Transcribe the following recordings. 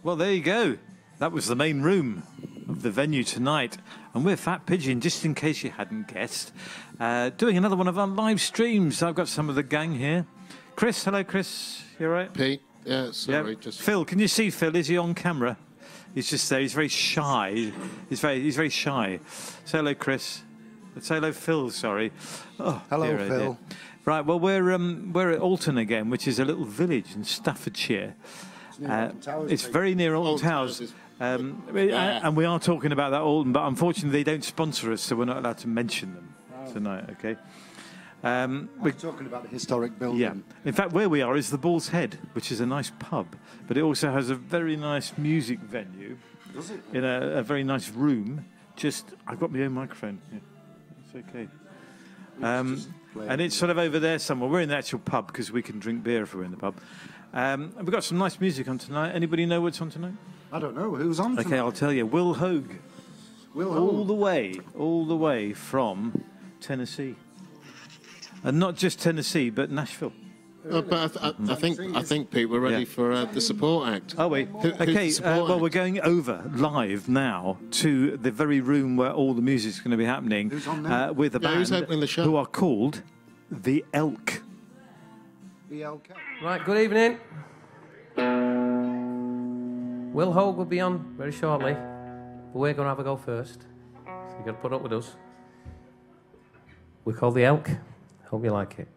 Well, there you go. That was the main room of the venue tonight. And we're Fat Pigeon, just in case you hadn't guessed. Doing another one of our live streams. I've got some of the gang here. Chris, hello, Chris. You all right? Pete, yeah, sorry. Yep. Just Phil, can you see Phil? Is he on camera? He's just there. He's very shy. He's very shy. Say hello, Chris. Say hello, Phil, sorry. Oh, hello, dear, Phil. dear. Right, well, we're at Alton again, which is a little village in Staffordshire. It's very near Alton Towers. And we are talking about that Alton, but unfortunately they don't sponsor us, so we're not allowed to mention them tonight, okay? We're talking about the historic building. Yeah. In fact, where we are is the Bulls Head, which is a nice pub, but it also has a very nice music venue. Does it? In a very nice room. I've got my own microphone. Yeah, it's okay. And it's sort of over there somewhere. We're in the actual pub because we can drink beer if we're in the pub. And we've got some nice music on tonight. Anybody know what's on tonight? I don't know. Who's on tonight? Okay, I'll tell you. Will Hoge. All the way from Tennessee. And not just Tennessee, but Nashville. But I think, Pete, we're ready for the support act. Are we? Okay, well, we're going over live now to the very room where all the music's going to be happening. Who's on there? With a band who's opening the show? who are called The Elk. The Elk. Right, good evening. Will Hoge will be on very shortly, but we're going to have a go first. So you've got to put up with us. We're called The Elk. Hope you like it.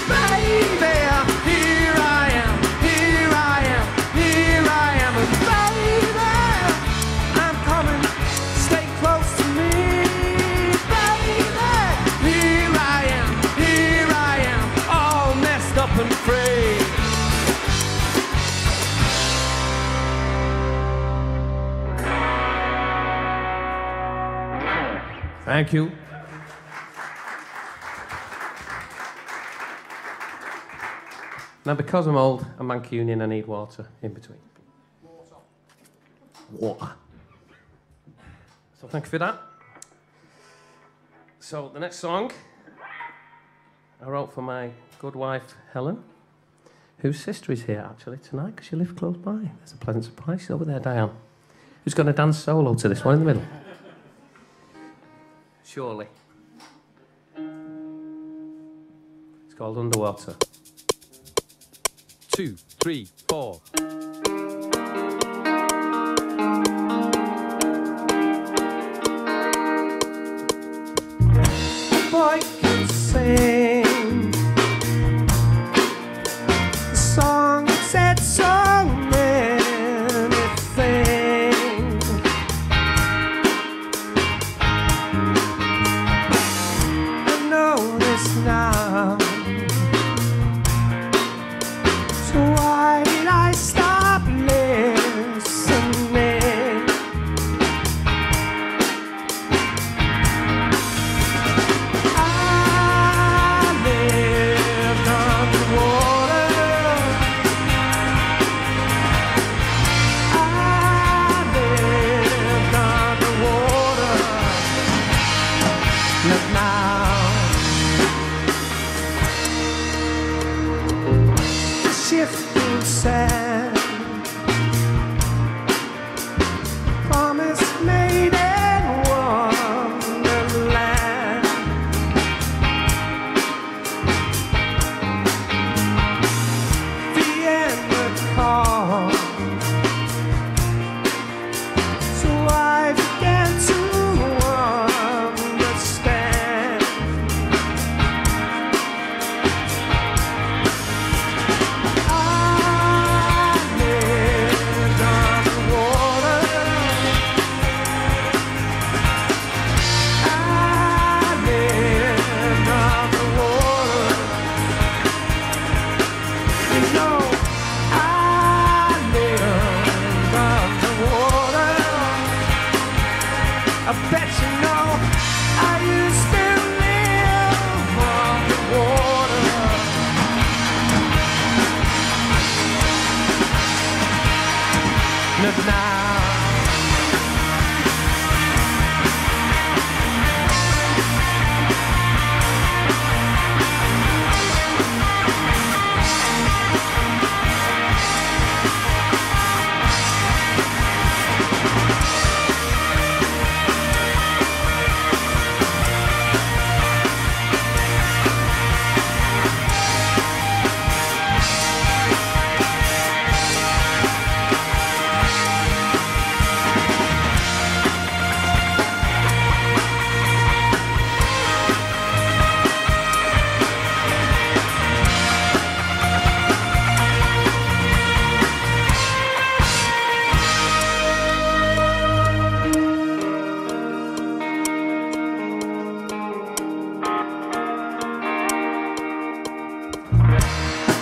Baby, here I am, here I am, here I am, baby. Thank you. Now, because I'm old, I'm Mancunian, I need water in between. Water. So thank you for that. So the next song I wrote for my good wife, Helen, whose sister is here actually tonight because she lives close by. There's a pleasant surprise. She's over there, Diane, who's going to dance solo to this one in the middle. Surely. It's called Underwater. 2, 3, 4. Boy can sing a song that said so many things. I know this now. So why did I stop listening? I lived underwater. I lived underwater. Look now. Shifting sand, promise made in wonderland. The end would call, so I began to understand. I bet you know I used to live underwater. Look now.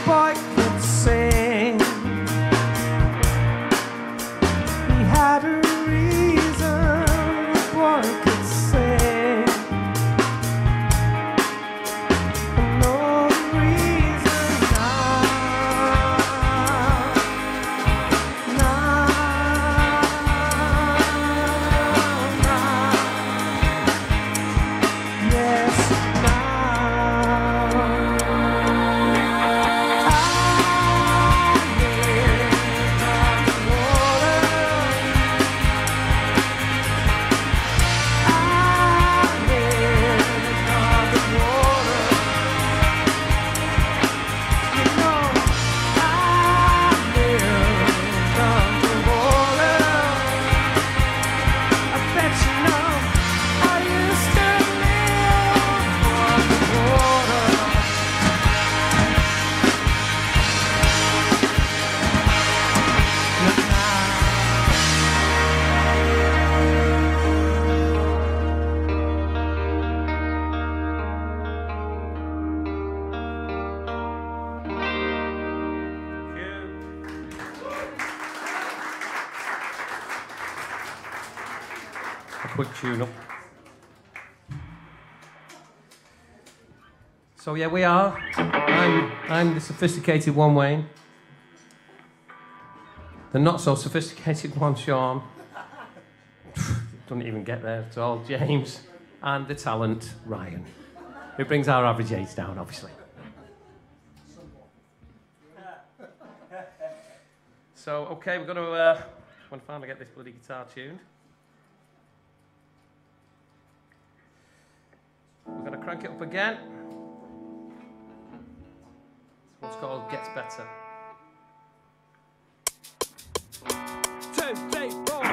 Boy could sing. He had a reason. The boy could sing. I know the reason now. Yes, quick tune up. So yeah, we are. I'm the sophisticated one, Wayne. The not so sophisticated one, Sean. Doesn't even get there at all, James. And the talent, Ryan, who brings our average age down, obviously. So, okay, we're going to finally get this bloody guitar tuned. We're going to crank it up again. This one's called Gets Better. 2, 3, 4.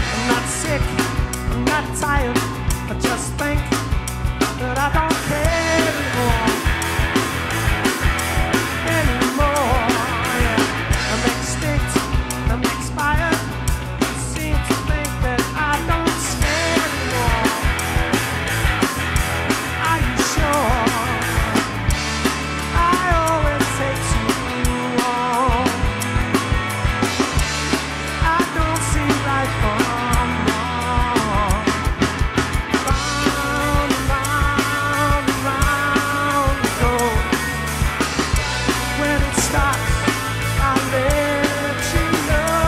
I'm not sick, I'm not tired, I just think that I don't care anymore. Yeah. I'm extinct, I'm expired, I seem to think that I don't scare anymore. Are you sure? I always take too long. I don't see right from wrong. Round and round and round we go. When it stops, I'll let you know.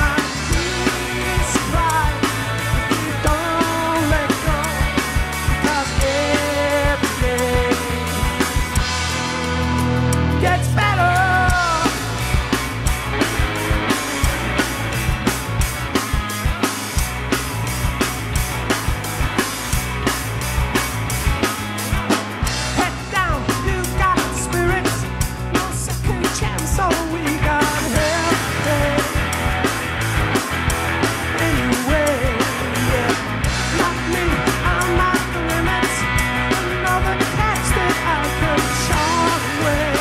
I'd be surprised if you don't let go, because every day gets better. Head down, you got the spirit, no second chance, so we got help anyway. Yeah, not me, I'm not the limit. Another catch that I could short away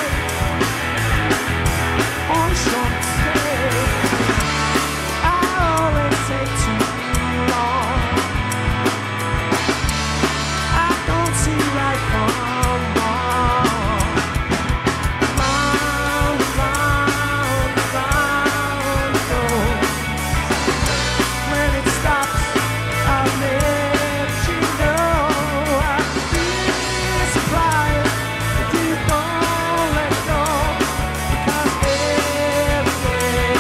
on short stay. I always take too long. I don't see right from wrong. Round and round and round it goes. When it stops, I'll let you know. I'd be surprised if you don't let go, because every day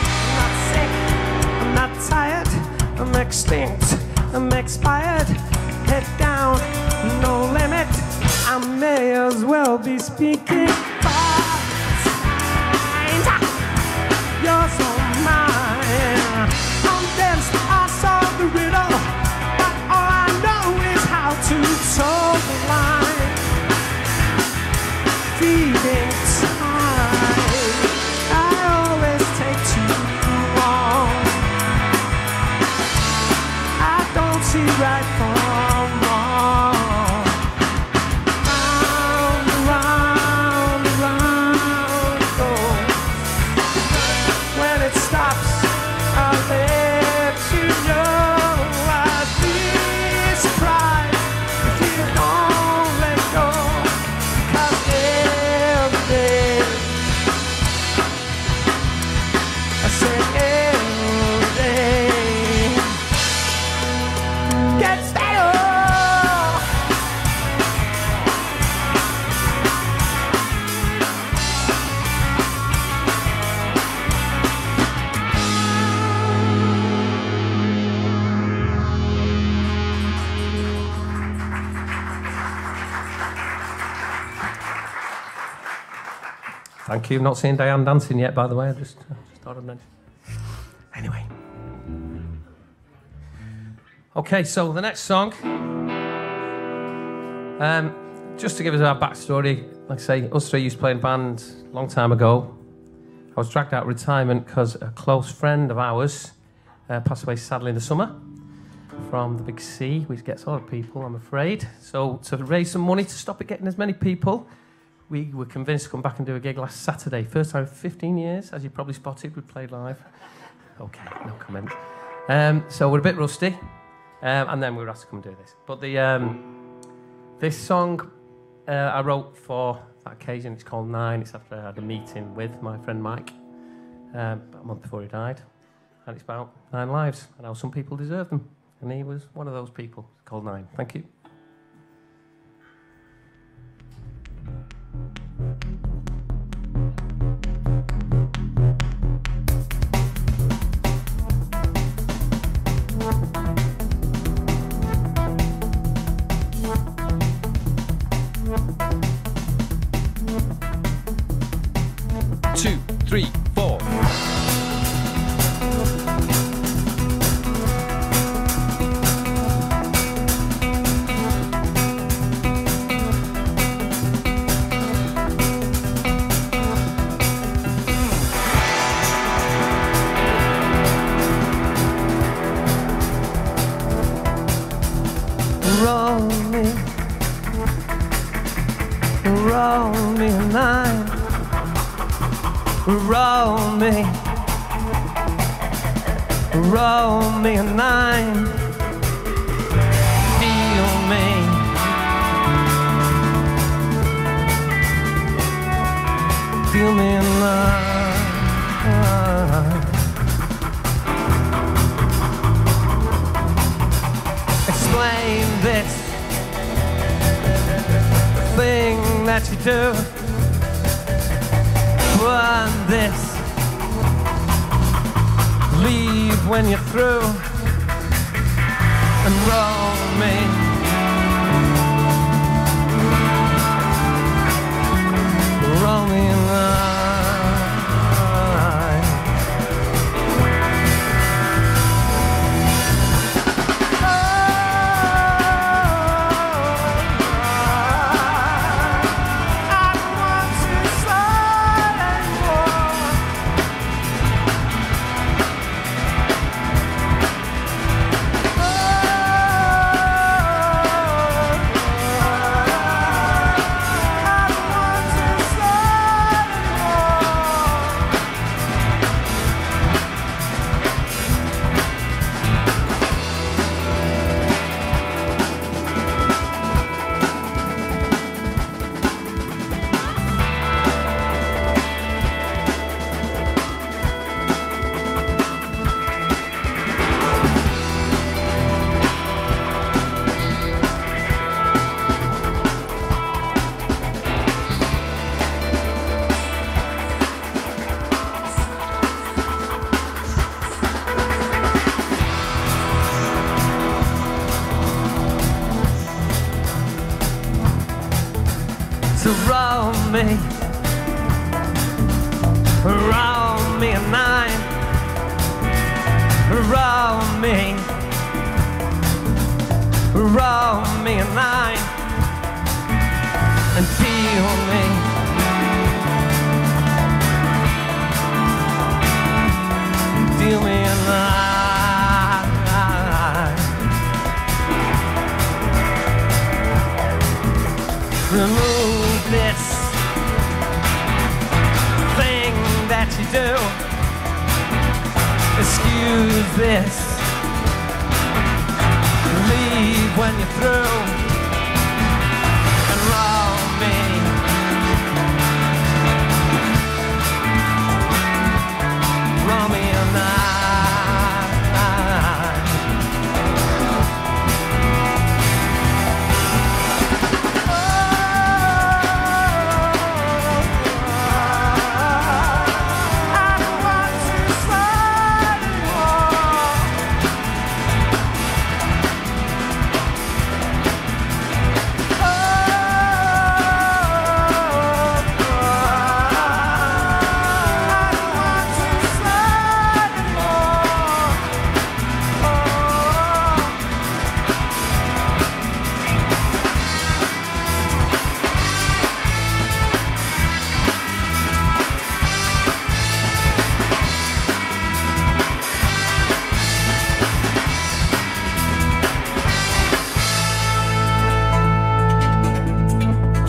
I'm not sick, I'm not tired, I'm extinct, I'm expired. Head down, no limit. I may as well be speaking fast. You're so mine. I'm dense, I solve the riddle, but all I know is how to toe the line. Feeding time, I always take too long. I don't see right from wrong. Round and round and round it goes. When it stops, I'll let you know. I'd be surprised if you don't let go, because every day, I say every day gets better. Thank you. Not seen Diane dancing yet, by the way. I just thought I'd mention. Anyway. Okay, so the next song Just to give us our backstory, like I say, us three used to play in a band a long time ago. I was dragged out of retirement because a close friend of ours passed away sadly in the summer from the big sea, which gets a lot of people, I'm afraid. So to raise some money to stop it getting as many people, we were convinced to come back and do a gig last Saturday. First time in 15 years, as you probably spotted, we played live. Okay, no comment. So we're a bit rusty, and then we were asked to come and do this. But this song I wrote for that occasion. It's called 9. It's after I had a meeting with my friend Mike about a month before he died. And it's about 9 lives and how some people deserve them. And he was one of those people. It's called 9. Thank you. Two, three, four. Roll me a 9. Roll me a 9. Feel me. Feel me a 9. Explain this thing that you do. Run this. Leave when you're through. And roll me. Roll me a 9. So roll me a 9. Roll me a 9. And feel me. Feel me a 9. Remove this thing that you do. Excuse this. Leave when you're through. And roll me. Roll me a 9.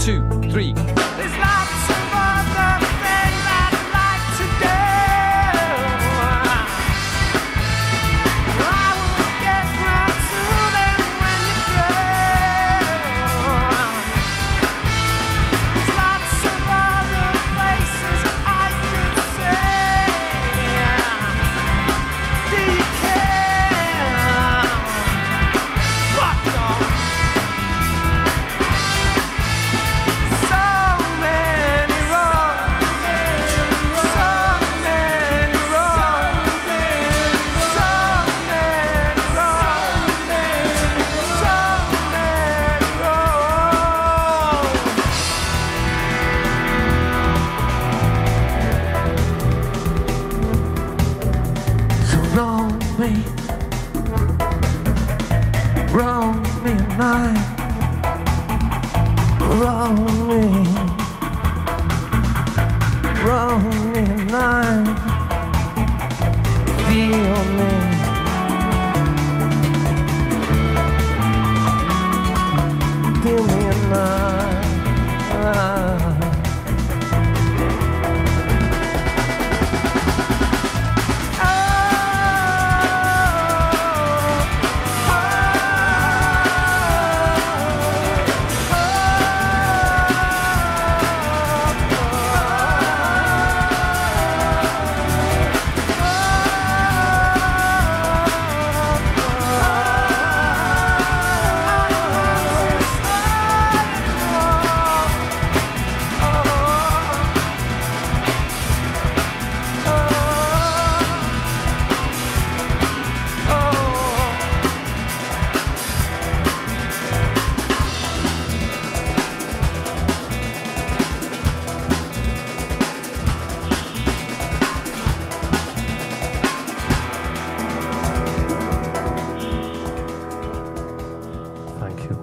2, 3. There's lots of other things I'd like to do. I will get right to them when you go. There's lots of other places I could say. Do you care? Fuck off. So many roads, so many roads, so many roads, so many roads. So roll me a night. Roll me a night. Feel me. Feel me a night. Thank you.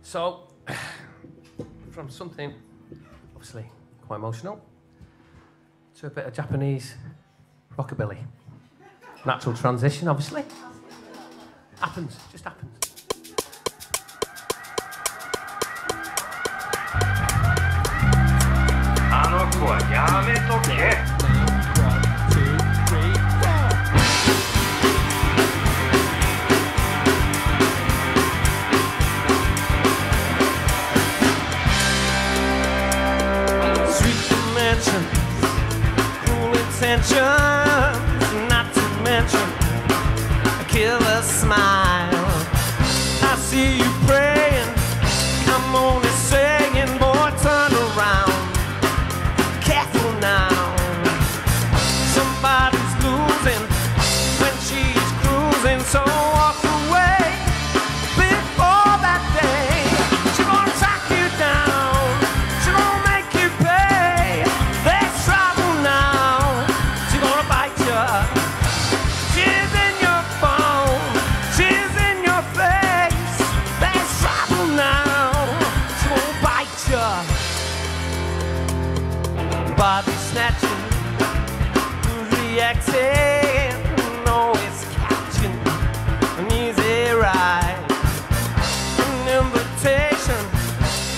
So, from something obviously quite emotional to a bit of Japanese rockabilly. Natural transition, obviously. Happens, just happens. あの子はやめとけ。 Sweet dimension, cool intentions, not to mention a killer smile. I see you praying, I'm only saying, boy, turn around. Careful now, somebody's losing when she's cruising, so walk away before that day. She gonna track you down, she gonna make you pay. There's trouble now, she gonna bite you. She's in your phone, she's in your face. There's trouble now, she gonna bite you. Body snatching, reacting, no, it's catching an easy ride. An invitation,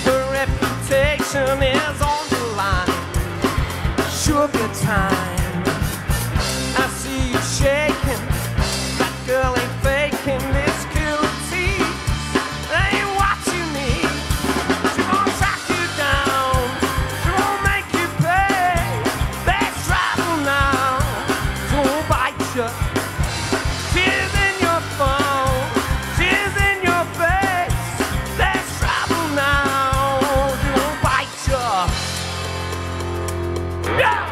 her reputation is on the line. Sugar time, I see you shaking. That girl ain't faking this killer tease. Ain't what you need. She won't track you down, she won't make you pay. There's trouble now, she won't bite you. She's in your phone, she's in your face. There's trouble now, she won't bite you. Yeah!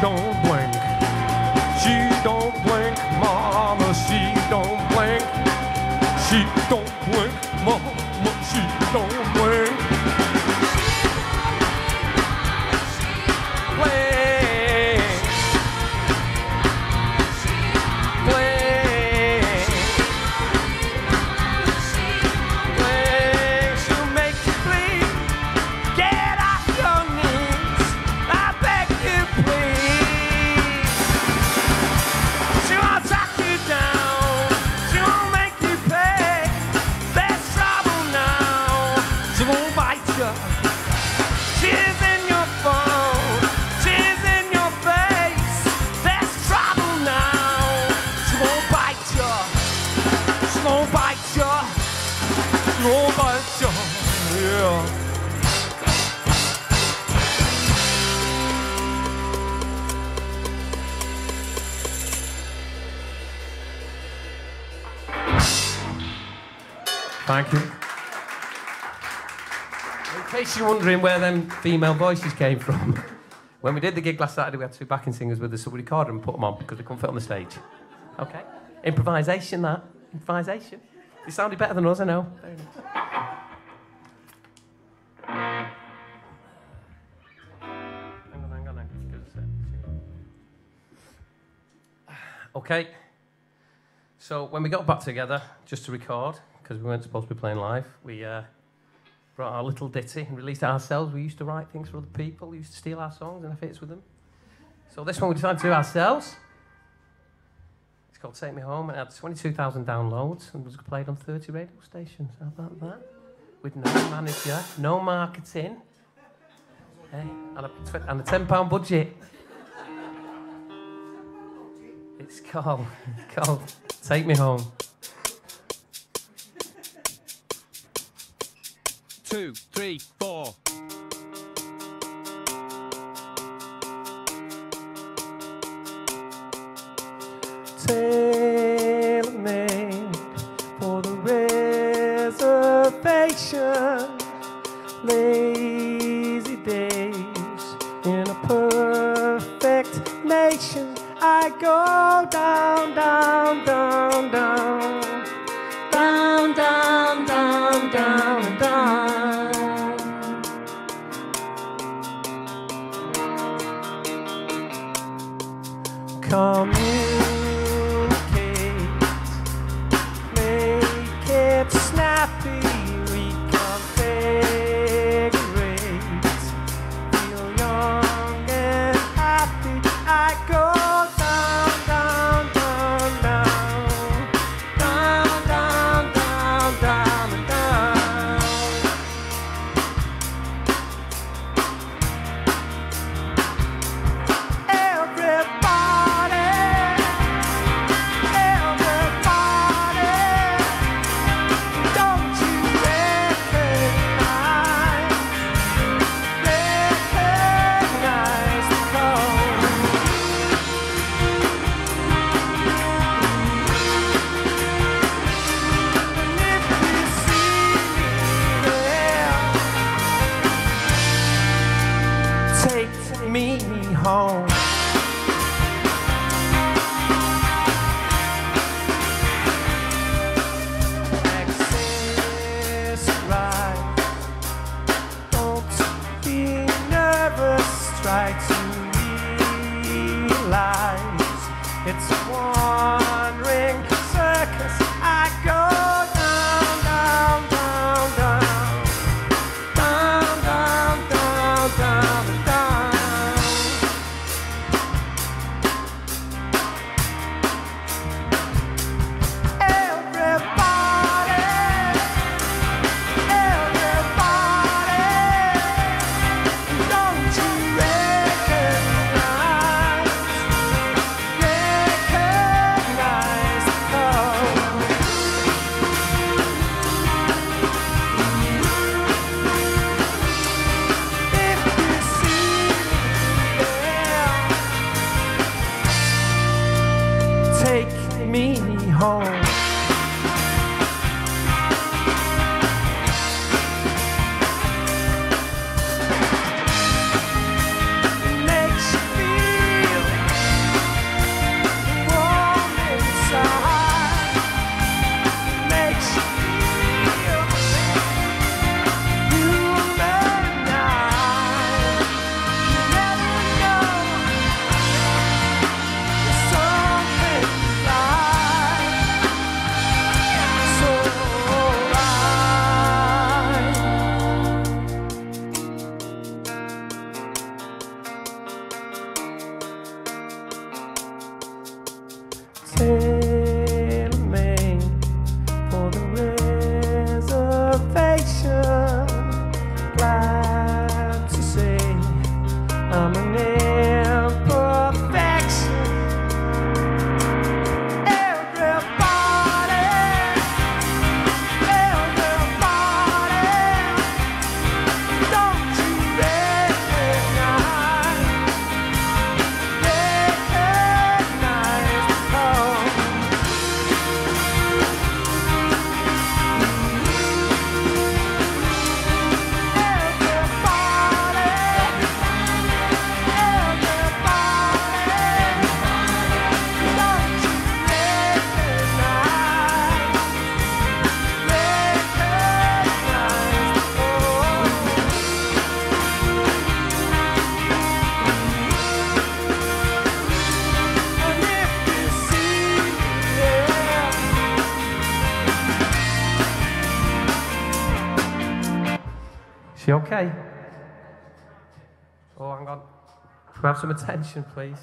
don't blink. She don't blink, mama, she don't blink. She don't blink, mama, she don't blink. Blink. Blink. Blink. She'll make you bleed. Get off your knees. I beg you, please. She won't track you down. She won't make you pay. There's trouble now. She won't bite you. She's in your phone. She's in your face. There's trouble now. She won't bite you. She won't bite you. She won't bite you. Yeah. Thank you. In case you're wondering where them female voices came from, when we did the gig last Saturday, we had 2 backing singers with us, so we recorded them and put them on because they couldn't fit on the stage. Okay? Improvisation, that. Improvisation. They sounded better than us, I know. Very nice. Hang on. Give us a sec. Okay. So when we got back together, just to record, because we weren't supposed to be playing live, we brought our little ditty and released it ourselves. We used to write things for other people. We used to steal our songs and have hits with them. So this one we decided to do ourselves. It's called Take Me Home, and it had 22,000 downloads and was played on 30 radio stations. How about that? With no manager, no marketing, hey, and a £10 budget. It's called Take Me Home. 2, 3, 4. Tailor-made for the reservation. Lazy days in a perfect nation. I go down, down, down, down. Down, down, down, down, down. Communicate, make it snappy, reconfigurate, feel young and happy. I go down, down, down, down, down, down, down, down, and down. Everybody, don't you recognize the code? And if you see me there, take me home. Access right. Don't be nervous. Try to realize it's a one-ring circus. I go down, down, down, down, down, down, down, down, down. Everybody, don't you recognize okay? Oh, hang on. Can we have some attention, please?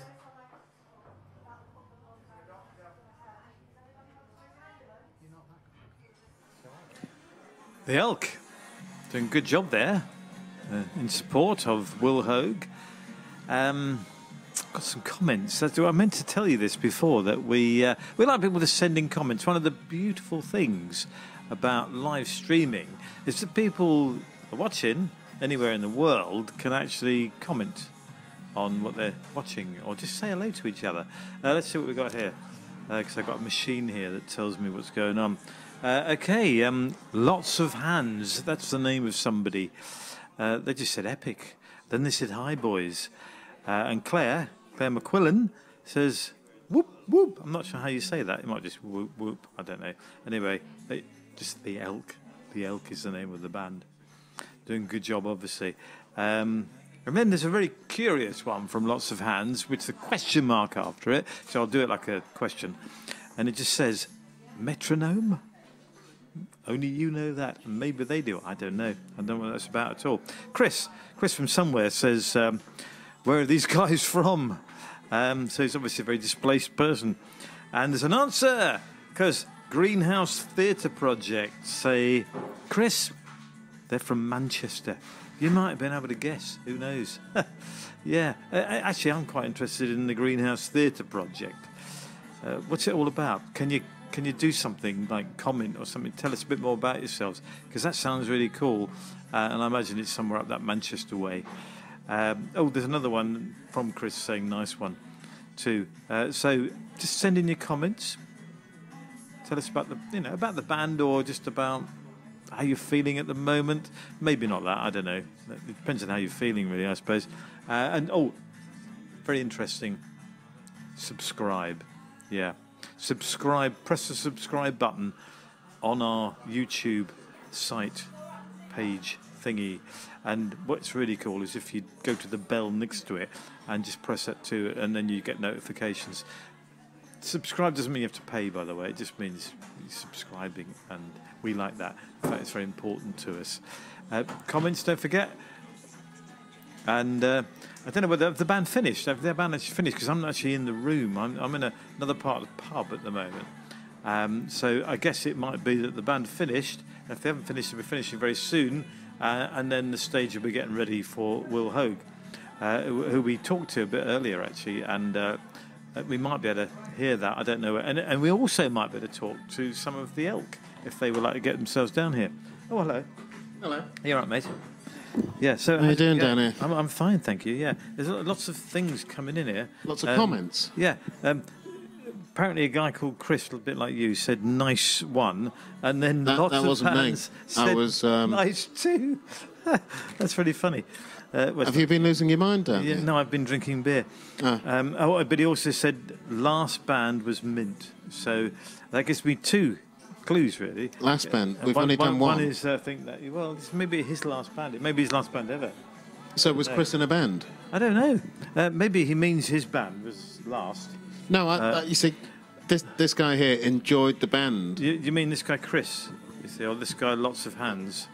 The Elk doing a good job there in support of Will Hoge. Got some comments. I meant to tell you this before, that we like people to send in comments. One of the beautiful things about live streaming is that people watching anywhere in the world can actually comment on what they're watching or just say hello to each other. Let's see what we've got here, because I've got a machine here that tells me what's going on. Okay, lots of hands. That's the name of somebody. They just said epic. Then they said hi, boys. And Claire McQuillan says whoop whoop. I'm not sure how you say that. It might just whoop whoop. I don't know. Anyway, just the Elk. The Elk is the name of the band. Doing a good job, obviously. And then there's a very curious one from Lots of Hands, with the question mark after it. So I'll do it like a question, and it just says metronome. Only you know that. Maybe they do. I don't know. I don't know what that's about at all. Chris from somewhere says, where are these guys from? So he's obviously a very displaced person. And there's an answer, because Greenhouse Theatre Project say, Chris, they're from Manchester. You might have been able to guess. Who knows? Yeah. Actually, I'm quite interested in the Greenhouse Theatre Project. What's it all about? Can you do something, like comment or something? Tell us a bit more about yourselves, because that sounds really cool. And I imagine it's somewhere up that Manchester way. There's another one from Chris saying nice one too. So just send in your comments. Tell us about about the band, or just about how you're feeling at the moment. Maybe not that, I don't know. It depends on how you're feeling, really, I suppose. And very interesting. Subscribe. Yeah. Subscribe, press the subscribe button on our YouTube site page thingy. And what's really cool is if you go to the bell next to it and just press that too, and then you get notifications. Subscribe doesn't mean you have to pay, by the way. It just means subscribing, and we like that. In fact, it's very important to us. Comments, don't forget. And I don't know whether the band finished. Have their band actually finished? Because I'm not actually in the room. I'm in another part of the pub at the moment. So I guess it might be that the band finished. If they haven't finished, they'll be finishing very soon. And then the stage will be getting ready for Will Hoge, who we talked to a bit earlier, actually. And we might be able to hear that. I don't know. And we also might be able to talk to some of the Elk, if they would like to get themselves down here. Oh, hello. Hello. You all right, mate? Yeah, so how you doing down here? I'm fine, thank you. Yeah, there's lots of things coming in here. Lots of comments. Yeah. Apparently, a guy called Chris, a bit like you, said "nice one," and then lots of fans said I was "nice too." That's really funny. Have you been losing your mind down here? No, I've been drinking beer. But he also said last band was Mint, so that gives me two clues, really. Last band. We've only done one. One is, I think that, this may be his last band. It may be his last band ever. So was Chris in a band? I don't know. Maybe he means his band was last. No, you see, this guy here enjoyed the band. You mean this guy Chris? You see, or this guy Lots of Hands?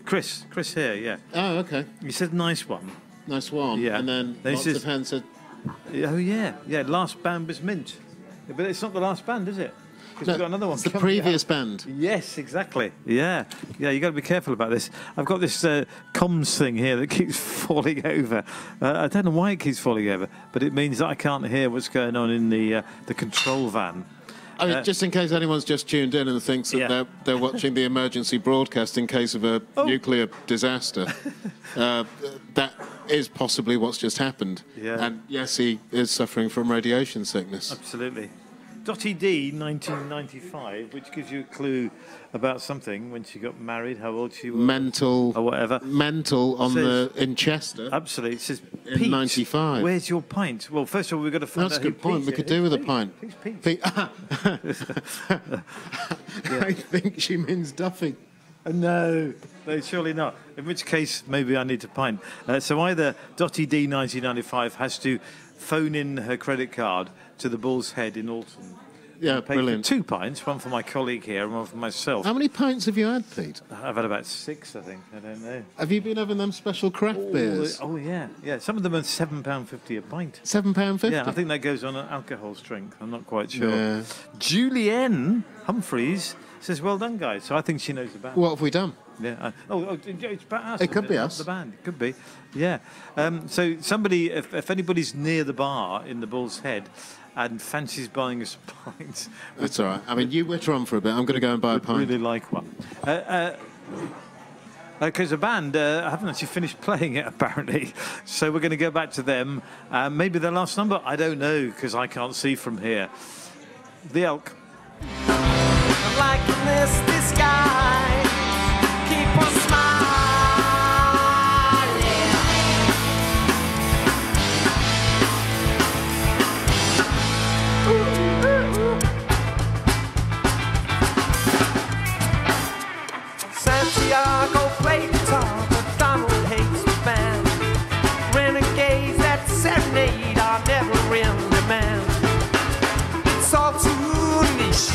Chris here, yeah. Oh, okay. He said nice one. Nice one. Yeah. And then Lots of Hands said... Oh, yeah. Yeah, last band was Mint. Yeah, but it's not the last band, is it? No, we've got another one. It's the previous band. Yes, exactly. Yeah, you got to be careful about this. I've got this comms thing here that keeps falling over. I don't know why it keeps falling over, but it means that I can't hear what's going on in the control van. I mean, just in case anyone's just tuned in and thinks that they're watching the emergency broadcast in case of a nuclear disaster, that is possibly what's just happened. Yeah. And yes, he is suffering from radiation sickness. Absolutely. Dottie D, 1995, which gives you a clue about something, when she got married, how old she was. Mental. Or whatever. Mental in Chester. Absolutely. It says, in Pete, 95. Where's your pint? Well, first of all, we've got to find out. That's a good point. We could do with a pint. Who's Pete? Pete. I think she means Duffy. No, surely not. In which case, maybe I need a pint. So either Dottie D, 1995, has to phone in her credit card to the Bulls Head in Alton, Yeah, I paid brilliant. for 2 pints, one for my colleague here and one for myself. How many pints have you had, Pete? I've had about 6, I think. I don't know. Have you been having them special craft beers? Oh, yeah. Yeah, some of them are £7.50 a pint. £7.50? Yeah, I think that goes on an alcohol strength. I'm not quite sure. Yeah. Julienne Humphreys says, well done, guys. So I think she knows the band. What have we done? Yeah. It's about us. It could be not us. The band. It could be. Yeah. So somebody, if anybody's near the bar in the Bull's Head and fancies buying us a pint, That's all right. I mean, you witter on for a bit. I'm going to go and buy a would pint. really like one. Because the band haven't actually finished playing it, apparently. So we're going to go back to them. Maybe their last number? I don't know, because I can't see from here. The Elk. Like this disguise, keep on smiling. Santiago played guitar, but Donald hates the band. Renegades that serenade are never in demand. It's all too niche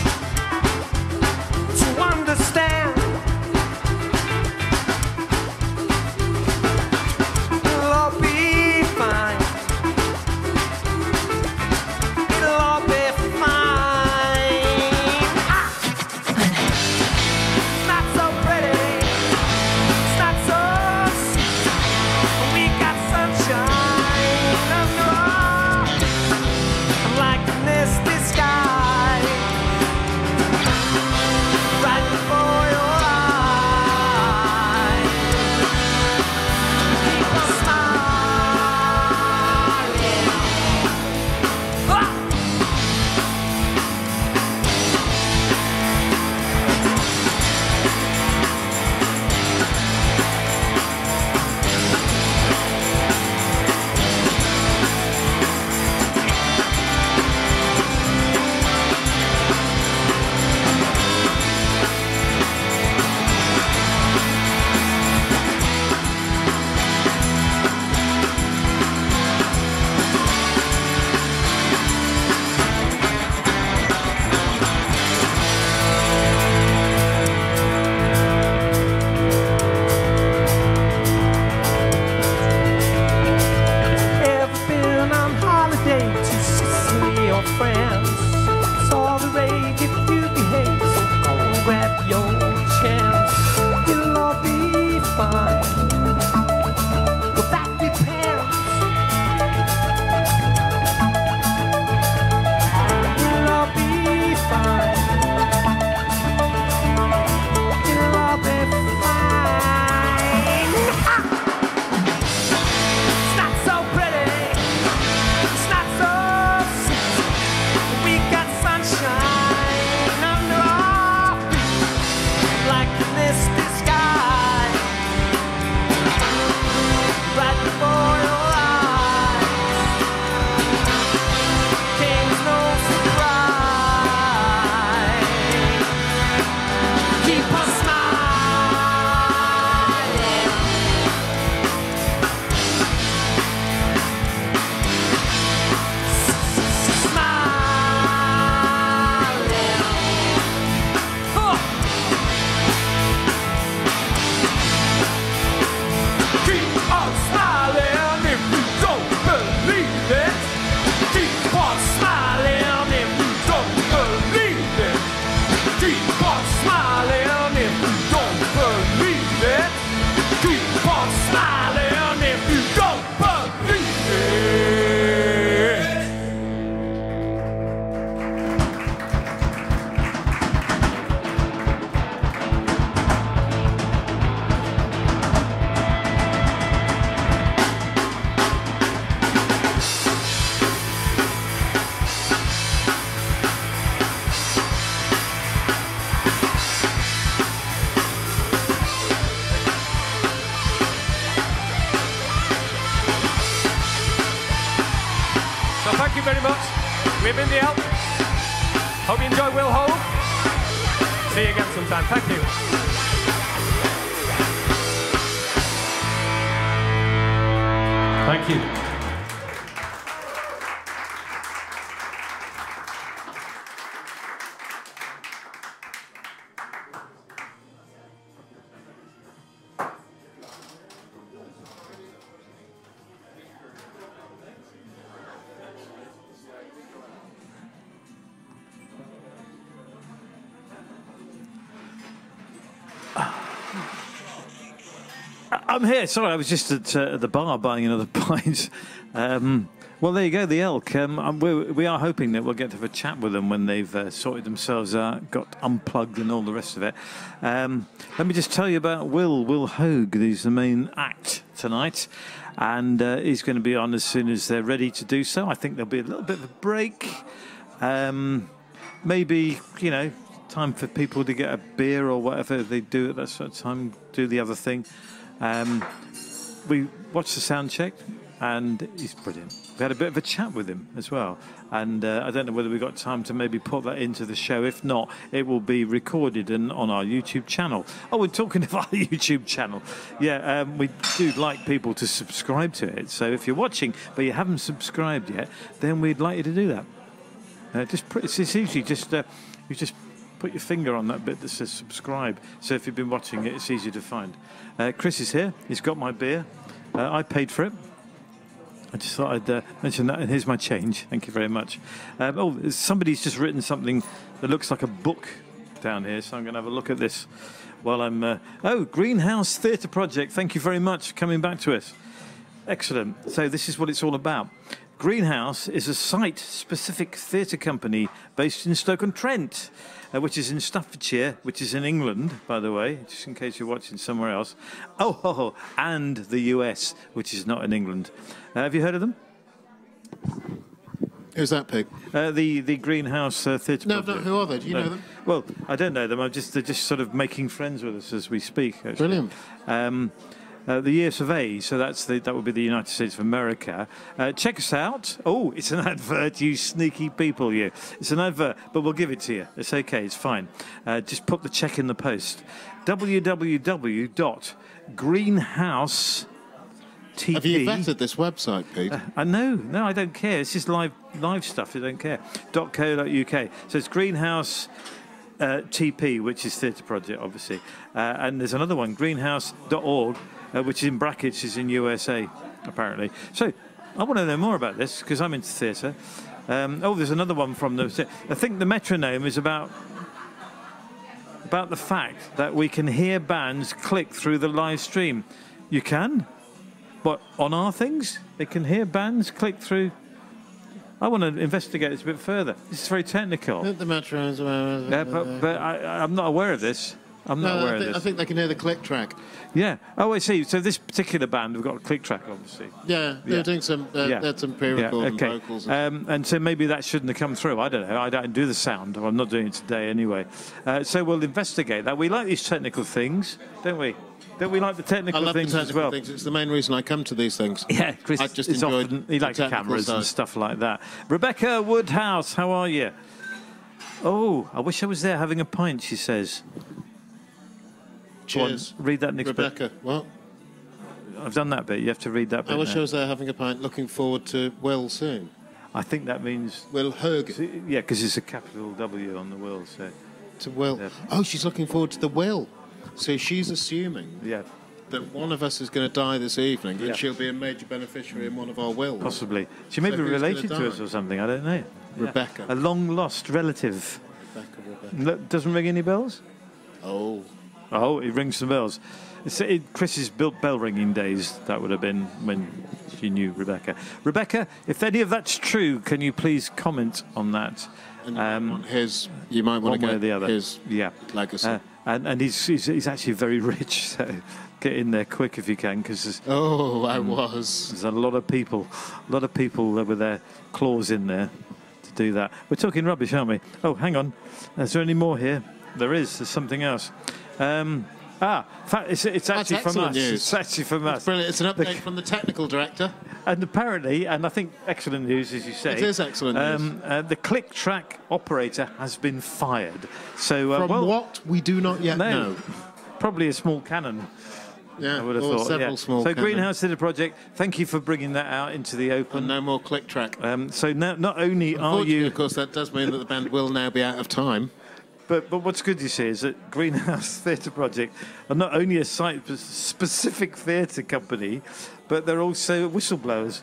to understand. It'll all be fine. It'll all be fine. It's not so pretty. It's not so sweet. We got sunshine under our like this disguise. Right before your eyes. Keep on smiling. Ah! Ever been on holiday to Sicily or France? It's all the rage if you behave, so go and grab your chance. It'll all be fine. Well, that depends. It'll all be fine. It'll all be fine. It's not so pretty. It's not so sweet. We got sunshine under our feet. Like this disguise. Right before your eyes. King's no surprise. Keep on smiling. Smiling. Oh. Keep on smiling if you don't believe it. Keep on smiling if you don't believe it. Keep on smiling if you don't believe it. Keep on smiling if you don't believe it. So thank you very much. We've been the Elk. Hope you enjoy Will Hoge. See you again sometime. Thank you. Thank you. I'm here. Sorry, I was just at the bar buying another pint. Well, there you go, the Elk. We are hoping that we'll get to have a chat with them when they've sorted themselves out, got unplugged and all the rest of it. Let me just tell you about Will Hoge. He's the main act tonight, and he's going to be on as soon as they're ready to do so. I think there'll be a little bit of a break. Maybe, time for people to get a beer or whatever they do at that sort of time, do the other thing. We watched the sound check, and he's brilliant. We had a bit of a chat with him as well, and I don't know whether we got time to maybe put that into the show. If not, it will be recorded and on our YouTube channel. Oh, we're talking of our YouTube channel. Yeah, we do like people to subscribe to it. So if you're watching but you haven't subscribed yet, then we'd like you to do that. It's easy. You just put your finger on that bit that says subscribe. So if you've been watching it, it's easy to find. Chris is here. He's got my beer. I paid for it. I just thought I'd mention that, and here's my change. Thank you very much. Somebody's just written something that looks like a book down here, so I'm going to have a look at this while I'm... Greenhouse Theatre Project. Thank you very much for coming back to us. Excellent. So this is what it's all about. Greenhouse is a site-specific theatre company based in Stoke-on-Trent, which is in Staffordshire, which is in England, by the way, just in case you're watching somewhere else. And the US, which is not in England. Have you heard of them? Who's that, Pig? The Greenhouse Theatre Project. No, who are they? Do you know them? Well, I don't know them. They're just sort of making friends with us as we speak. Actually. Brilliant. The US of A, so that would be the United States of America. Check us out. Oh, it's an advert, you sneaky people, you. It's an advert, but we'll give it to you. It's okay, it's fine. Just put the check in the post. www.greenhouse.com. Have you vetted this website, Pete? No, I don't care. It's just live stuff. I don't care. .co.uk. So it's Greenhouse TP, which is Theatre Project, obviously. And there's another one, greenhouse.org, which in brackets is in USA, apparently. So I want to know more about this because I'm into theatre. There's another one from the... I think the metronome is about the fact that we can hear bands click through the live stream. You can? But on our things, they can hear bands click through. I want to investigate this a bit further. This is very technical. The metronomes. Yeah, but I'm not aware of this. I'm not aware of this. I think they can hear the click track. Yeah. Oh, I see. So this particular band, we've got a click track, obviously. Yeah, they're doing some. They had some pre-recorded vocals. And so maybe that shouldn't have come through. I don't know. I don't do the sound. I'm not doing it today anyway. So we'll investigate that. We like these technical things, don't we? Don't we like the technical things as well? Things. It's the main reason I come to these things. Yeah, Chris I just enjoyed he likes cameras and stuff like that. Rebecca Woodhouse, how are you? Oh, I wish I was there having a pint, she says. Cheers. Read that next Rebecca, what? I've done that bit. You have to read that bit. I wish I was there having a pint, looking forward to Will soon. I think that means... Will Hoge. Yeah, because it's a capital W on the Will, so... To Will. Yeah. Oh, she's looking forward to the Will. So she's assuming that one of us is going to die this evening and she'll be a major beneficiary in one of our wills. Possibly. She may be related to us or something, I don't know. Rebecca. A long-lost relative. Rebecca. Doesn't ring any bells? Oh, it rings some bells. Chris's bell-ringing days, that would have been when she knew Rebecca. Rebecca, if any of that's true, can you please comment on that? And you might want to get his legacy. And he's actually very rich, so get in there quick if you can, because there's a lot of people with their claws in there to do that. We're talking rubbish, aren't we? Oh, hang on, is there any more here? There's something else. It's actually from us. News. It's actually from us. Brilliant. It's an update from the technical director. And apparently, and I think excellent news, as you say. It is excellent news. The click track operator has been fired. So from what we do not yet know. Probably a small cannon. Yeah, I would have or thought. Several small So cannons. Greenhouse Theatre Project, thank you for bringing that out into the open. And no more click track. So not only are you... Of course, that does mean that the band will now be out of time. But what's good, you see, is that Greenhouse Theatre Project are not only a site-specific theatre company, but they're also whistleblowers.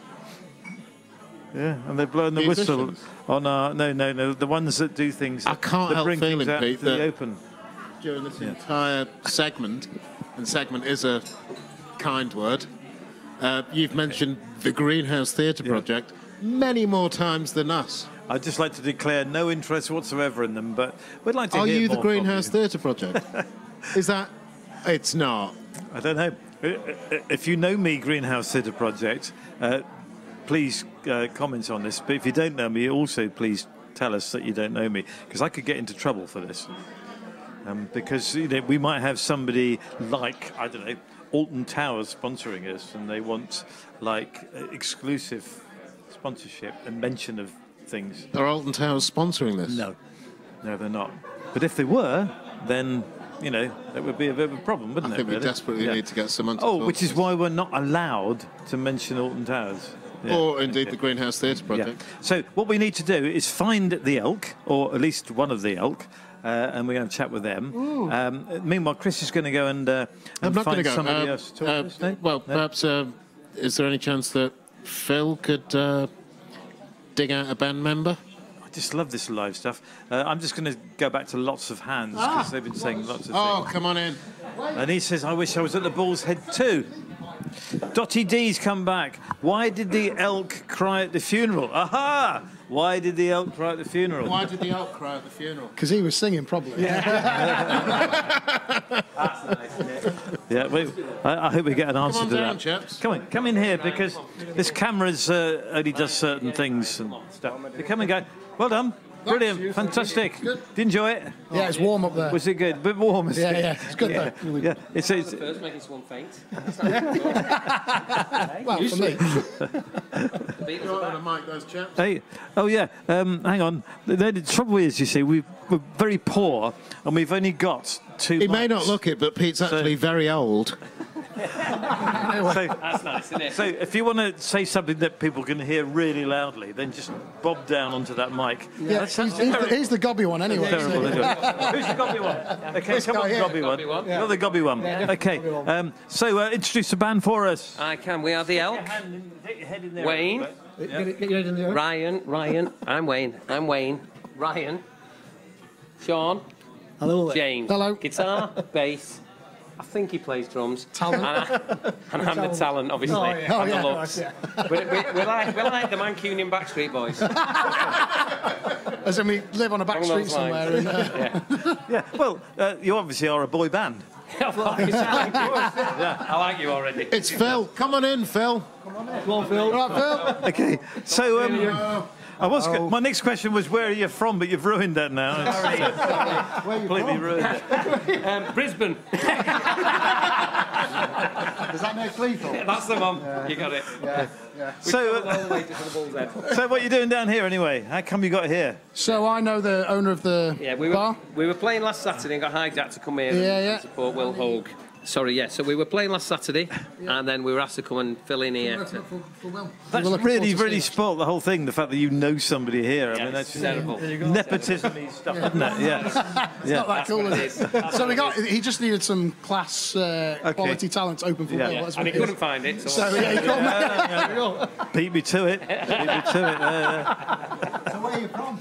Yeah, and they're blowing the whistle on our... No, the ones that do things... I can't help feeling, Pete, that the open. During this entire segment, and segment is a kind word. You've mentioned the Greenhouse Theatre Project many more times than us. I'd just like to declare no interest whatsoever in them, but we'd like to Are hear you more the Greenhouse from you. Theatre Project? Is that... It's not. I don't know. If you know me, Greenhouse Theatre Project, please comment on this. But if you don't know me, also please tell us that you don't know me, because I could get into trouble for this. Because we might have somebody like, I don't know, Alton Towers sponsoring us, and they want like exclusive sponsorship and mention of things. Are Alton Towers sponsoring this? No, they're not. But if they were, then that would be a bit of a problem, wouldn't it? I think we really? desperately need to get someone to talk which to is us. why we're not allowed to mention Alton Towers. Yeah. Or indeed the Greenhouse Theatre Project. Yeah. So what we need to do is find the elk, or at least one of the elk, and we're going to chat with them. Meanwhile, Chris is going to go and I'm not going to find go. somebody else to talk to. No? Well, perhaps, is there any chance that Phil could dig out a band member? I just love this live stuff. I'm just going to go back to lots of hands, because they've been saying lots of Oh, things. come on in. And he says, I wish I was at the Bulls Head too. Dotty D's come back. Why did the elk cry at the funeral? Aha! Why did the elk cry at the funeral? Why did the elk cry at the funeral? Because he was singing, probably. Yeah, I hope we get an answer Come on to down, that. chaps. Come in here, because this camera's only does certain things and stuff. So come and go. Well done. Brilliant. Fantastic. Did you enjoy it? Yeah, it's warm up there. Was it good? A bit warm, is it? Yeah, it's good though. Yeah. It's First, making someone faint. Well, for me. Right on the mic, those chaps. Hey, oh yeah. Hang on. The trouble is, you see, we're very poor, and we've only got 2 He may mics. not look it, but Pete's actually very old. So, That's nice, isn't it? so if you want to say something that people can hear really loudly, then just bob down onto that mic. Yeah, he's the gobby one anyway. Terrible, so- isn't it? Who's the gobby one? Okay, come on, guy here. gobby one. Gobby one. You're the gobby one. Okay, so introduce the band for us. I can. We are the elk. Get your head in there. Wayne. Get your head in the air. Ryan. I'm Wayne. Ryan. Sean. Hello. James. Hello. Guitar, bass. I think he plays drums. Talent. And I'm the talent, obviously. Oh, yeah. I'm Oh, yeah. the looks. We're like the Mancunian Backstreet Boys. As in we live on a back Along street those somewhere. lines. And, Yeah, well, you obviously are a boy band. I like you already. It's Phil. Come on in, Phil. Right, Phil? Okay, so my next question was where are you from, but you've ruined that now. It's, completely ruined it. Brisbane. Is that near Cleethorpes? That's the one. You got it. So, All the way to the Bulls Head. so what are you doing down here anyway? How come you got here? So I know the owner of the Yeah, we bar. were playing last Saturday and got hijacked to come here Yeah, and yeah. support Will Hoge. Sorry, yeah. So we were playing last Saturday, and then we were asked to come and fill in here. For Will. That's We're looking really, forward to really seeing it. spoilt the whole thing. The fact that you know somebody here. I mean, that's it's terrible. nepotism-y stuff, isn't it? Yeah. Not that cool, what is it it? is. So he just needed some class quality talent to open for Yeah. Will. That's And what he it couldn't is. find it. So yeah, he called me. Beat me to it. Beat me to it. So where are you from?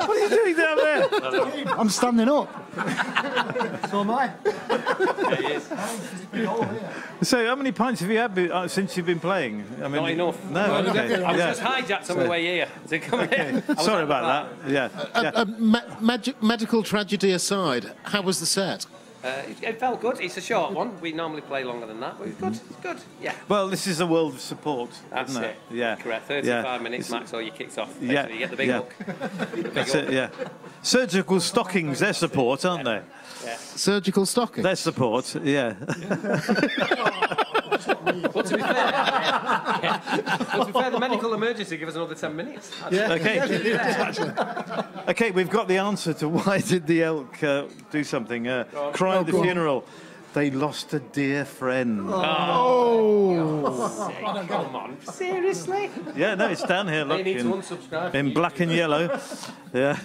What are you doing down there? I'm standing up. So am I. So, how many pints have you had since you've been playing? I mean, Not enough. No, okay. I was Yeah. just hijacked on my way here to come here. I was Sorry like about that. Yeah. Medical tragedy aside, how was the set? It felt good. It's a short one. We normally play longer than that, but it's good. It's good. Yeah. Well, this is a world of support, That's isn't it. Yeah. Correct. 35 minutes max, or you kicks off. Yeah. You get the big Yeah. hook. The big That's hook. it, yeah. Surgical stockings, they're support, aren't they? Surgical stocking. They're support, yeah. But to be fair, the medical emergency give us another 10 minutes. Okay. Okay, we've got the answer to why did the elk do something. Cry at the funeral. They lost a dear friend. Come on. Seriously? Yeah, no, it's down here, They look, need to in unsubscribe. in black and yellow. Yeah.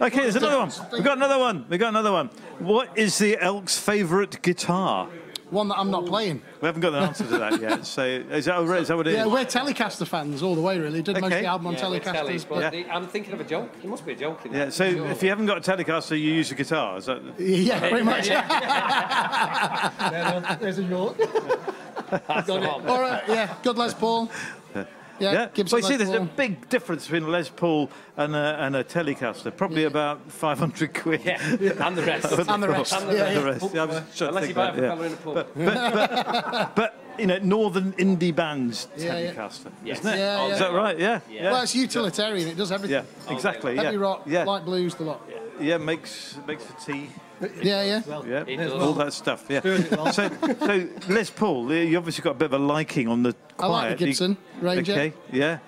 Okay, there's another one. We got another one. What is the elk's favourite guitar? One that I'm not playing. We haven't got the answer to that yet. So is that what it is? Yeah, we're Telecaster fans all the way, really. Did most of the album on Telecasters. I'm thinking of a joke. There must be a joke in there. Yeah, so if you haven't got a Telecaster, you use a guitar. Is that... Yeah, pretty much. There's a York. All right, yeah, good Les Paul. Yeah, Well, you see, there's a big difference between a Les Paul and a Telecaster. Probably about 500 quid. Yeah, and the rest. And the rest. And the rest. Yeah, I was trying to Unless you think buy it about for it, a fella in a pub. But you know, northern indie bands Telecaster, isn't it? Yeah, Is that right? Yeah. Well, it's utilitarian. It does everything. Yeah, exactly. Heavy rock, light blues, the lot. Yeah, makes the tea. Yeah. Yeah, all that stuff. Yeah. So Les Paul, you obviously got a bit of a liking on the quiet. I like the Gibson Ranger. Okay. Yeah.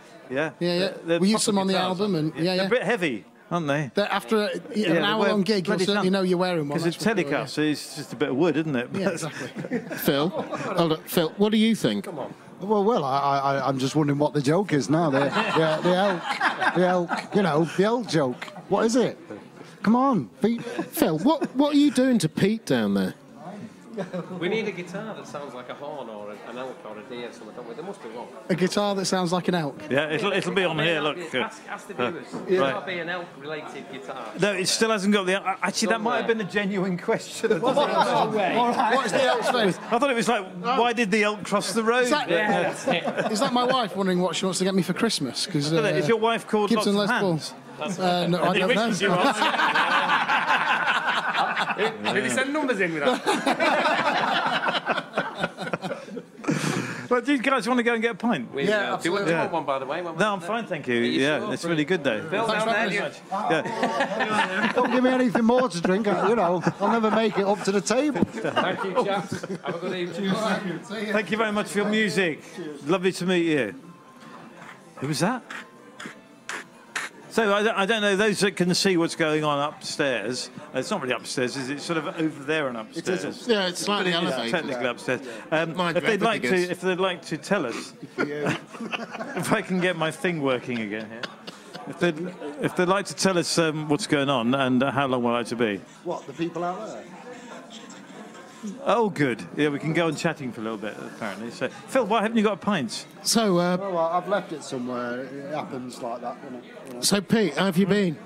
We used them on the guitars, album, and they're a bit heavy, aren't they? After an hour-long gig, you'll certainly know you're wearing one. Because a Telecaster is just a bit of wood, isn't it? Yeah, exactly. Phil, hold on. Phil, what do you think? Come on. Well, I'm just wondering what the joke is now. The elk, you know, the elk joke. What is it? Come on, Pete. Phil, what are you doing to Pete down there? We need a guitar that sounds like a horn or an elk or a deer or something, don't we? There must be one. A guitar that sounds like an elk. Yeah, it'll be on here. Look. Ask the viewers. There might be an elk-related guitar. No, it still hasn't got the. Actually, that might have been a genuine question. What is the elk's name? I thought it was like, why did the elk cross the road? Is that my wife wondering what she wants to get me for Christmas? Because is your wife called Gibson Lots Les of Paul. Hands? No, I don't know. Did he send numbers in with that? Well, do you guys want to go and get a pint? Do you want one, by the way? No, I'm fine, thank you. Yeah, it's really good though. Phil, Thanks down very there, much. Yeah. Don't give me anything more to drink. You know, I'll never make it up to the table. Thank you, chaps. Have a good evening. Thank you very much for your music. Lovely to meet you. Who was that? So I don't know, those that can see what's going on upstairs, it's not really upstairs, is it? Sort of over there and upstairs? Yeah, it's slightly elevated. Technically upstairs. If they'd like to tell us, if I can get my thing working again here, if they'd like to tell us what's going on and how long we're like to be. What, the people out there? Oh, good. Yeah, we can go on chatting for a little bit, apparently. So, Phil, why haven't you got a pint? So, Well, I've left it somewhere. It happens like that, doesn't it? You know. So Pete, how have you been?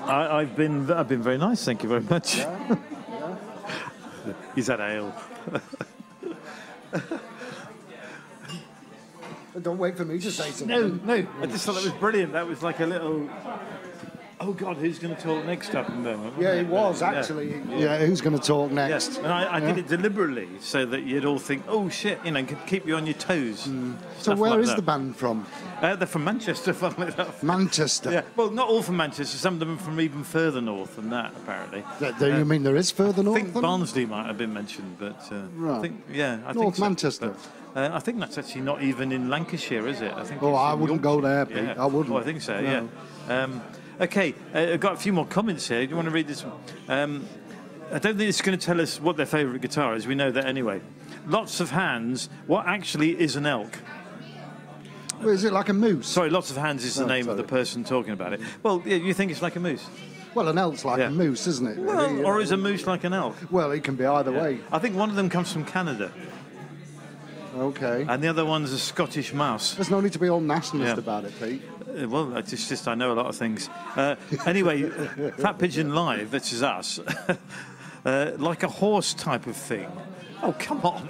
I've been very nice, thank you very much. Yeah. He's had ale. Don't wait for me to say something. No. I just thought that was brilliant. That was like a little. Oh God, who's going to talk next up and down? Yeah, it was actually. Yeah, who's going to talk next? Yes, and I did it deliberately so that you'd all think, oh shit, you know, could keep you on your toes. So where is the band from? They're from Manchester, funnily enough. Manchester. Yeah, well, not all from Manchester. Some of them are from even further north than that, apparently. You mean there is further north? I think Barnsley might have been mentioned, but right. I think North so. Manchester. But, I think that's actually not even in Lancashire, is it? I think. I wouldn't go there, Pete. Yeah. I wouldn't. Oh, I think so. No. Yeah. Okay, I've got a few more comments here. Do you want to read this one? I don't think it's going to tell us what their favourite guitar is. We know that anyway. Lots of Hands. What actually is an elk? Well, is it like a moose? Sorry, Lots of Hands is the name of the person talking about it. Well, yeah, you think it's like a moose? Well, an elk's like a moose, isn't it? Well, really? or is a moose like an elk? Well, it can be either way. I think one of them comes from Canada. Okay. And the other one's a Scottish mouse. There's no need to be all nationalist about it, Pete. Well, it's just I know a lot of things. Anyway, FatPigeonLive, which is us, like a horse type of thing. Oh, come on.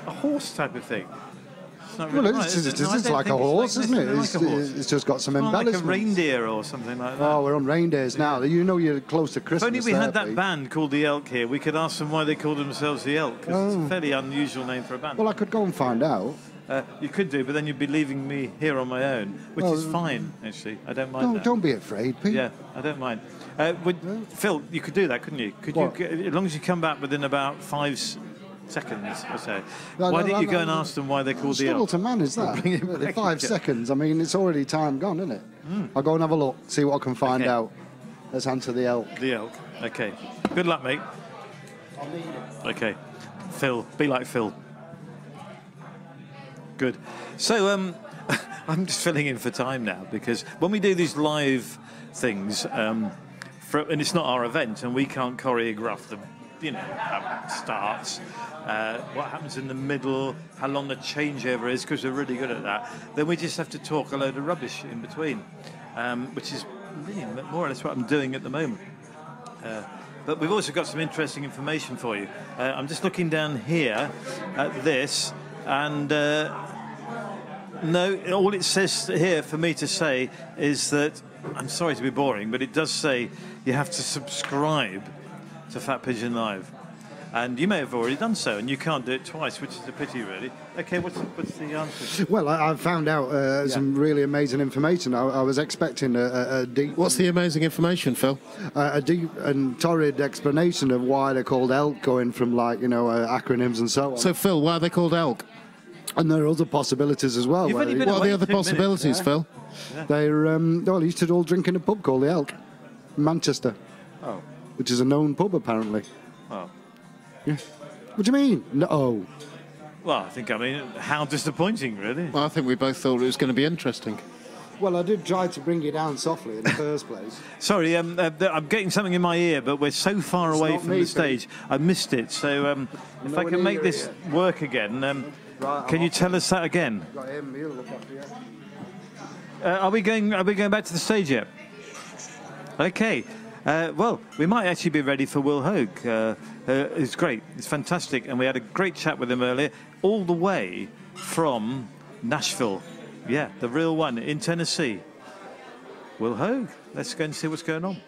A horse type of thing. Well, it's like a horse, isn't it? It's just got some embellishments. Like a reindeer or something like that. Oh, we're on reindeers now. You know you're close to Christmas. If only we had that band called the Elk here, we could ask them why they called themselves the Elk, because it's a fairly unusual name for a band. Well, I could go and find out. You could do, but then you'd be leaving me here on my own, which is fine, actually. I don't mind that. Don't be afraid, Pete. Yeah, I don't mind. Phil, you could do that, couldn't you? As long as you come back within about 5 seconds or so. Why didn't you go and ask them why they're called the Elk? To man is that? 5 seconds. I mean, it's already time gone, isn't it? I'll go and have a look, see what I can find out. Let's answer the Elk. The Elk. Okay. Good luck, mate. I'll need it. Okay. Phil, be like Phil. Good. So I'm just filling in for time now because when we do these live things, and it's not our event, and we can't choreograph you know, how it starts, what happens in the middle, how long the changeover is, because we're really good at that. Then we just have to talk a load of rubbish in between, which is really more or less what I'm doing at the moment. But we've also got some interesting information for you. I'm just looking down here at this, and no, all it says here for me to say is that, I'm sorry to be boring, but it does say you have to subscribe to Fat Pigeon Live. And you may have already done so, and you can't do it twice, which is a pity, really. Okay, what's the answer? Well, I found out some really amazing information. I was expecting a deep... What's the amazing information, Phil? A deep and torrid explanation of why they're called elk, going from, like, you know, acronyms and so on. So, Phil, why are they called elk? And there are other possibilities as well. What are the other possibilities, Phil? Yeah. They're, they used to all drink in a pub called the Elk in Manchester. Oh. Which is a known pub, apparently. Oh. Yeah. What do you mean? No. Well, I mean, how disappointing, really. Well, I think we both thought it was going to be interesting. Well, I did try to bring you down softly in the first place. Sorry, I'm getting something in my ear, but we're so far away from the stage, I missed it. So if I can make this work again, can you tell us that again? Got him, he'll look after you. Are we going back to the stage yet? Okay. Well, we might actually be ready for Will Hoge. It's great. It's fantastic. And we had a great chat with him earlier, all the way from Nashville. Yeah, the real one, in Tennessee. Will Hoge. Let's go and see what's going on.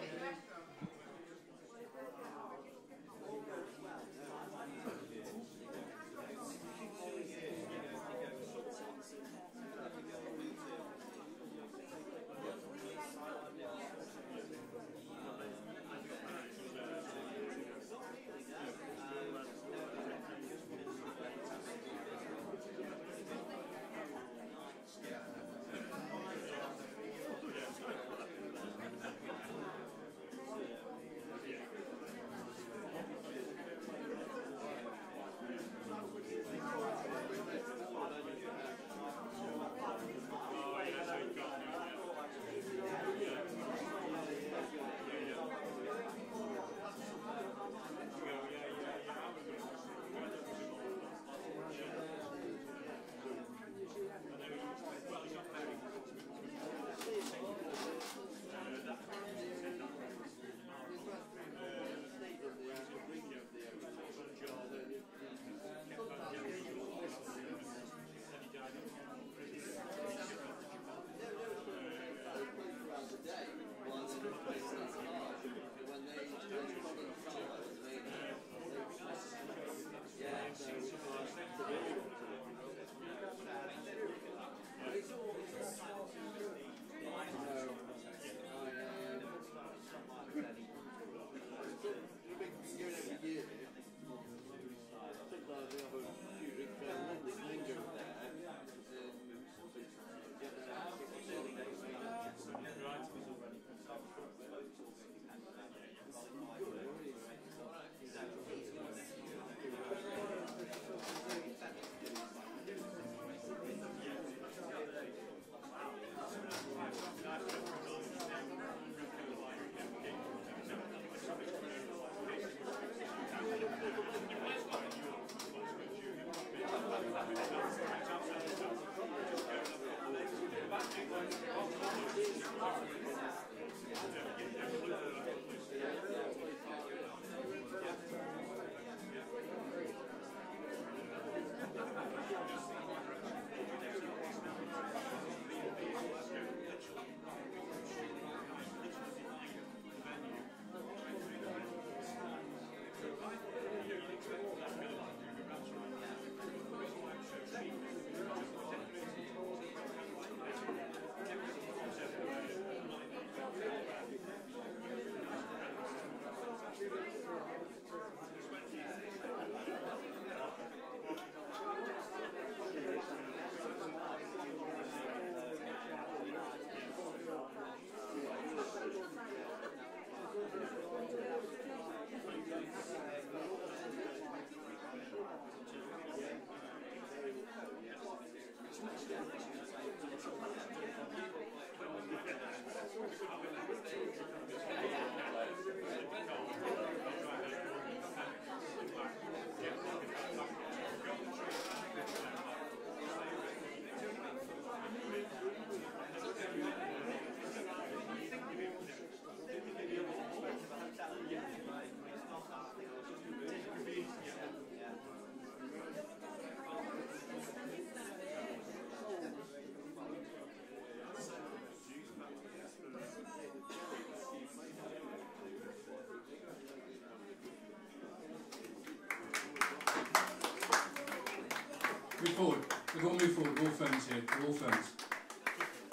forward, all phones here, all phones.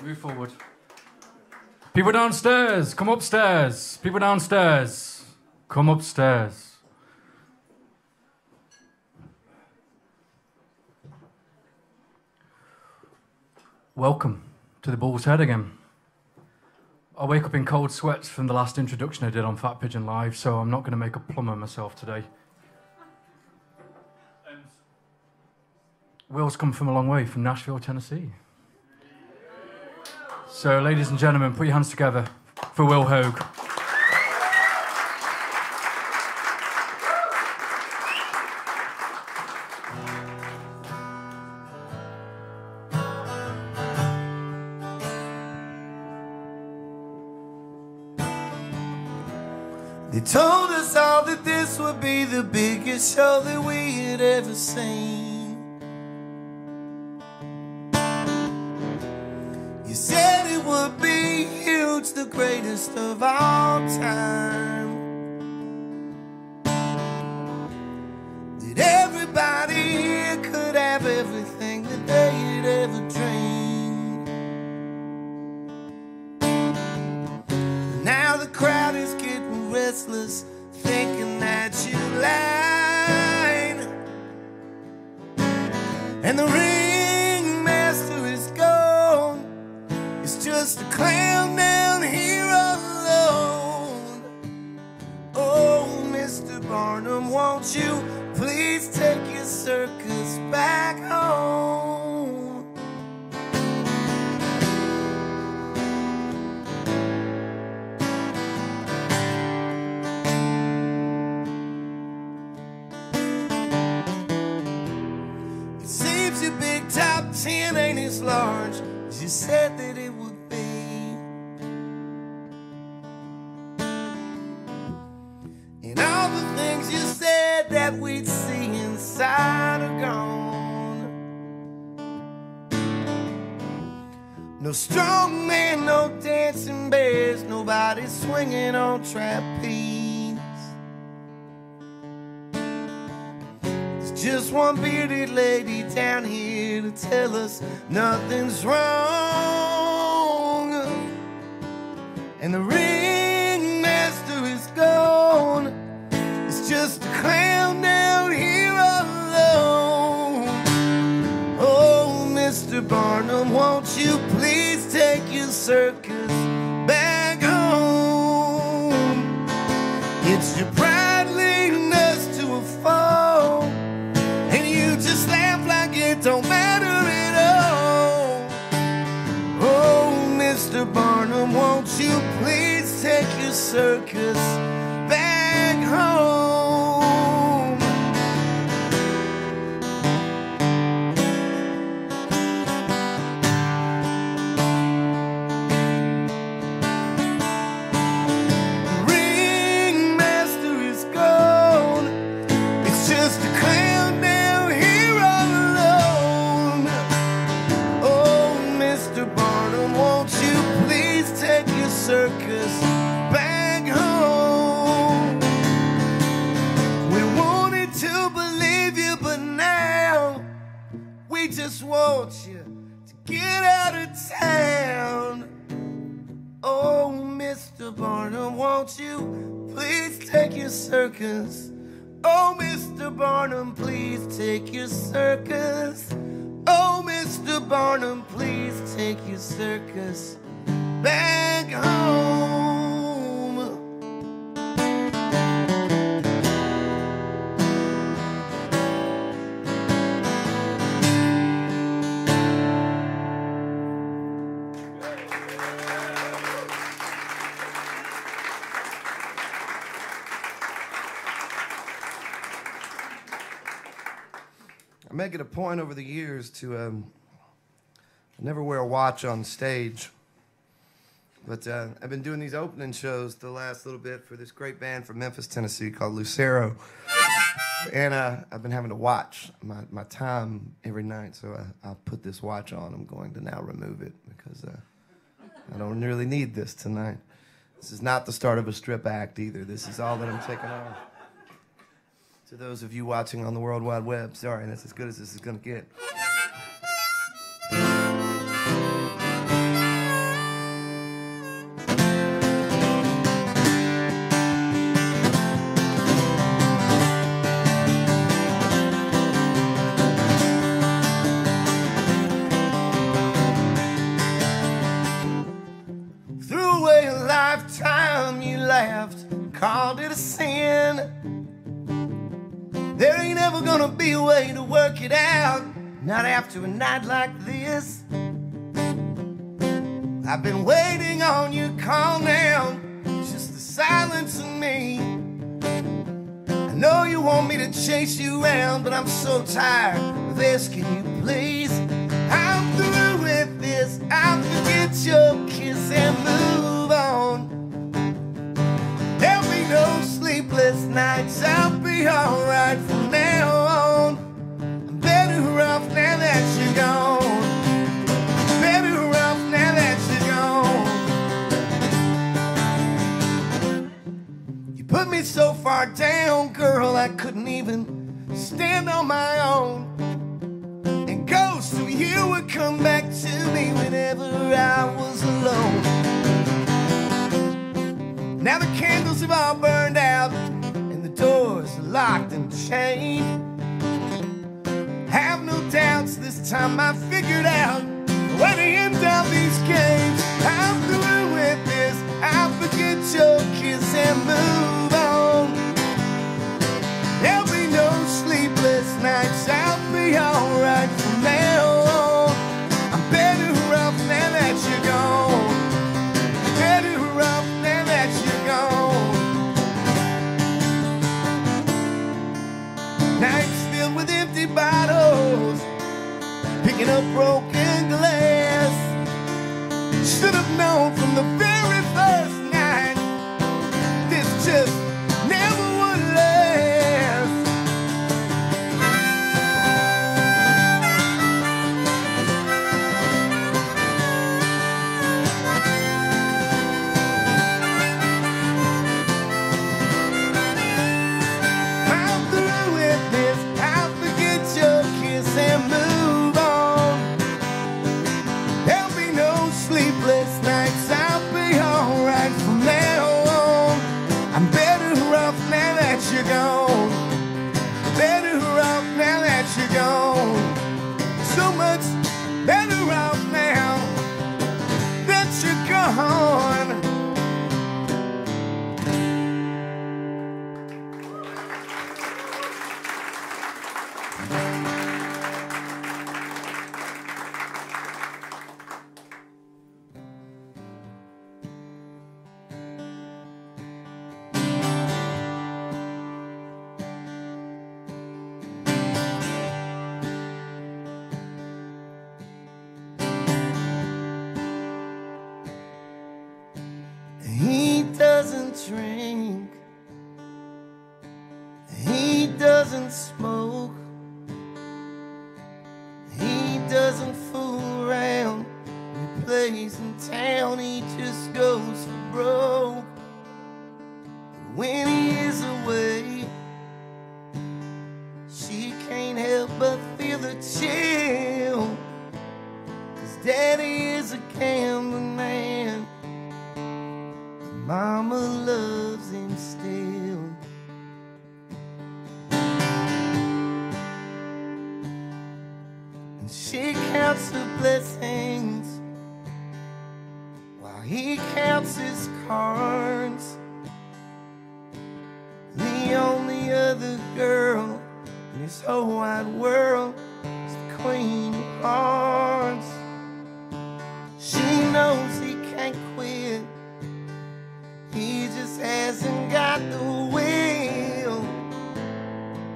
Move forward. People downstairs, come upstairs. People downstairs, come upstairs. Welcome to the Bulls Head again. I wake up in cold sweats from the last introduction I did on FatPigeonLive, so I'm not going to make a plumber myself today. Will's come from a long way, from Nashville, Tennessee. So, ladies and gentlemen, put your hands together for Will Hoge. They told us all that this would be the biggest show that we had ever seen. You said it would be huge, the greatest of all time. That everybody here could have everything that they had ever dreamed. Now the crowd is getting restless, thinking that you lied. And the ringmaster is gone. It's just a clown down here alone. Oh, Mr. Barnum, won't you please take your circus back home? It seems your big top 10 ain't as large as you said that it would be. And all the things you said that we'd see inside are gone. No strong man, no dancing bears, nobody swinging on trapeze. There's just one bearded lady down here to tell us nothing's wrong. And the ringmaster is gone. It's just a clown down here alone. Oh, Mr. Barnum, won't you please take your circus back home? It's your pride leading us to a fall, and you just laugh like it don't matter at all. Oh, Mr. Barnum, won't you please take your circus back home? Ringmaster is gone. It's just a clown down here all alone. Oh, Mr. Barnum, won't you please take your circus back home? We wanted to believe you, but now we just want you to get out of town. Oh, Mr. Barnum, won't you please take your circus? Oh, Mr. Barnum, please take your circus. Oh, Mr. Barnum, please take your circus back home. I make it a point over the years to never wear a watch on stage. But I've been doing these opening shows the last little bit for this great band from Memphis, Tennessee called Lucero. And I've been having to watch my time every night, so I'll put this watch on. I'm going to now remove it because I don't really need this tonight. This is not the start of a strip act either. This is all that I'm taking off. To those of you watching on the World Wide Web, sorry, that's as good as this is going to get. laughed, called it a sin. There ain't ever gonna be a way to work it out, not after a night like this. I've been waiting on you to calm down, just the silence of me. I know you want me to chase you around, but I'm so tired of asking you please. I'm through with this, I'll forget your kiss and move on. There'll be no sleepless nights, I'll be alright from now on. I'm better off now that you're gone. Better off now that you're gone. You put me so far down, girl, I couldn't even stand on my own. And ghosts of you would come back to me whenever I was alone. Now the candles have all burned out and the doors are locked and chained. Have no doubts, this time I figured out where to end all these games. I'm through with this, I'll forget your kiss and move on. There'll be no sleepless nights, I'll be alright from now on. I'm better off now that you're gone. Better off now that you're gone. Nights filled with empty bottles, picking up broken glass. Should have known from the very first night this just never would last. I'm through with this, I'll forget your kiss and move on. There'll be no sleepless nights, I'll be alright from now on. I'm better off now that you're gone. Better off now that you're gone. So much better off now that you're gone. He doesn't drink, he doesn't smoke, he doesn't fool around. When he plays in town, he just goes for broke. When he is away, she can't help but feel the chill, 'cause Daddy is a gambling man. Mama loves him still. And she counts her blessings while he counts his cards. The only other girl in this whole wide world is the Queen of Hearts. She knows he can't quit, he just hasn't got the will.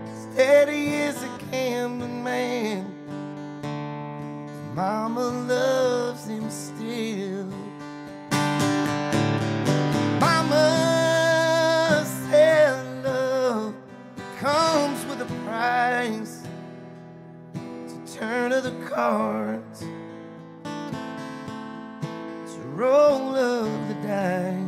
'Cause Daddy is a gambling man, and Mama loves him still. Mama said love comes with a price. It's a turn of the cards, it's a roll of the dice.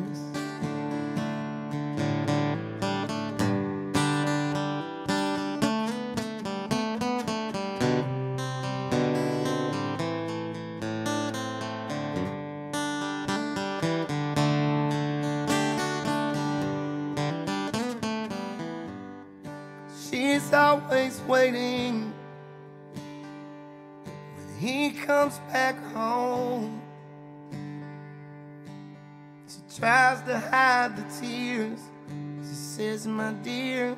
She's always waiting when he comes back home to tries to hide the tears. She says, my dear,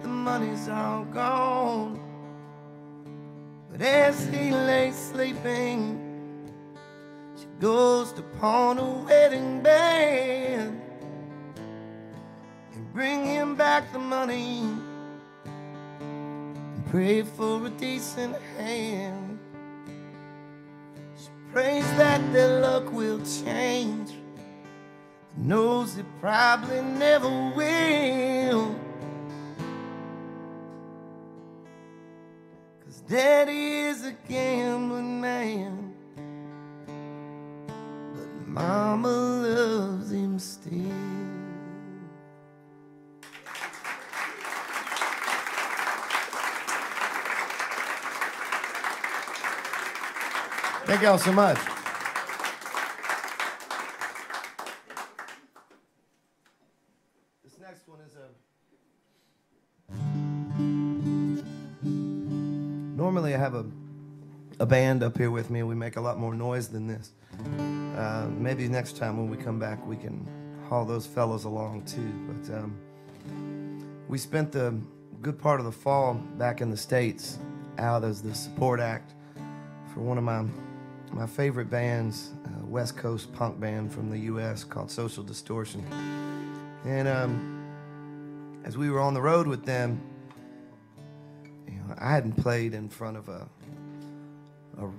the money's all gone. But as he lays sleeping, she goes to pawn a wedding band and bring him back the money and pray for a decent hand. She prays that their luck will change, knows it probably never will. Daddy is a gambling man, but Mama loves him still. Thank y'all so much. This next one is normally I have a band up here with me and we make a lot more noise than this. Maybe next time when we come back we can haul those fellows along too. But we spent the good part of the fall back in the States out as the support act for one of my favorite bands, a West Coast punk band from the US called Social Distortion. And as we were on the road with them, I hadn't played in front of a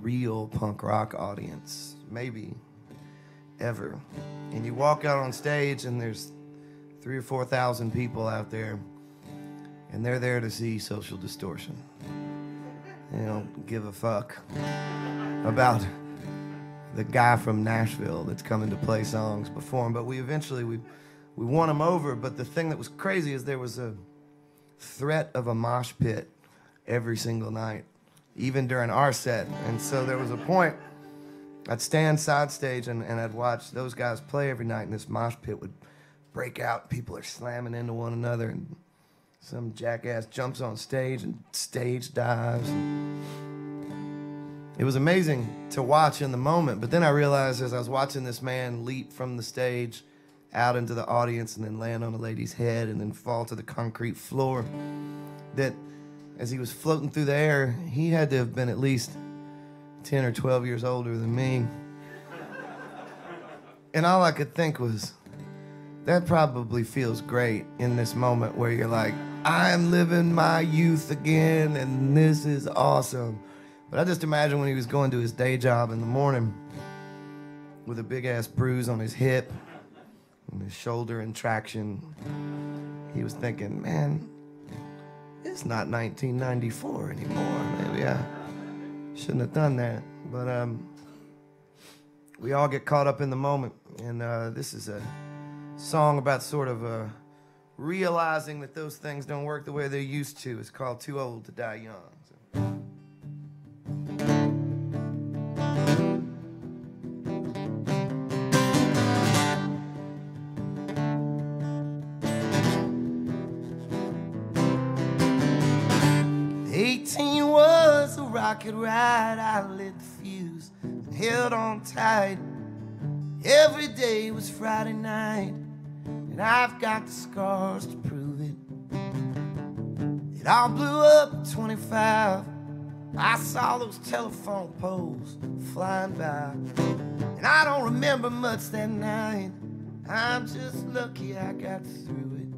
real punk rock audience, maybe ever. And you walk out on stage and there's 3,000 or 4,000 people out there, and they're there to see Social Distortion. They don't give a fuck about the guy from Nashville that's coming to play songs before him. But we eventually won him over. But the thing that was crazy is there was a threat of a mosh pit every single night, even during our set. And so there was a point I'd stand side stage and I'd watch those guys play every night, and this mosh pit would break out. People are slamming into one another, and some jackass jumps on stage and stage dives. It was amazing to watch in the moment, but then I realized as I was watching this man leap from the stage out into the audience and then land on a lady's head and then fall to the concrete floor, that as he was floating through the air, he had to have been at least 10 or 12 years older than me. And all I could think was, that probably feels great in this moment where you're like, I'm living my youth again and this is awesome. But I just imagine when he was going to his day job in the morning with a big ass bruise on his hip and his shoulder in traction, he was thinking, man, it's not 1994 anymore. Maybe I shouldn't have done that. But we all get caught up in the moment. And this is a song about sort of realizing that those things don't work the way they used to. It's called Too Old to Die Young. So. 18 was a rocket ride. I lit the fuse and held on tight. Every day was Friday night, and I've got the scars to prove it. It all blew up at 25. I saw those telephone poles flying by, and I don't remember much that night. I'm just lucky I got through it.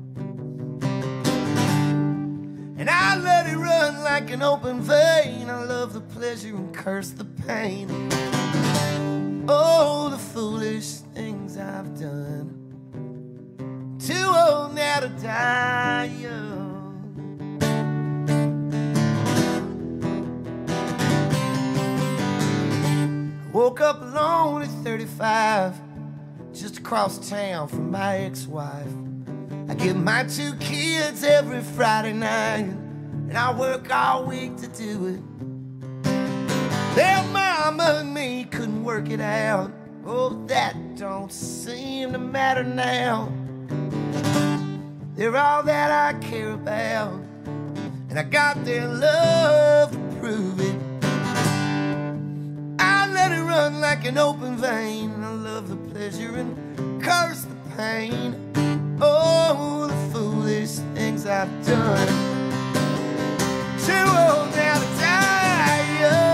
And I let it run like an open vein. I love the pleasure and curse the pain. Oh, the foolish things I've done. Too old now to die young. I woke up alone at 35, just across town from my ex-wife. I get my 2 kids every Friday night, and I work all week to do it. Their mama and me couldn't work it out. Oh, that don't seem to matter now. They're all that I care about, and I got their love to prove it. I let it run like an open vein, and I love the pleasure and curse the pain. Oh, the foolish things I've done. Too old now to die young.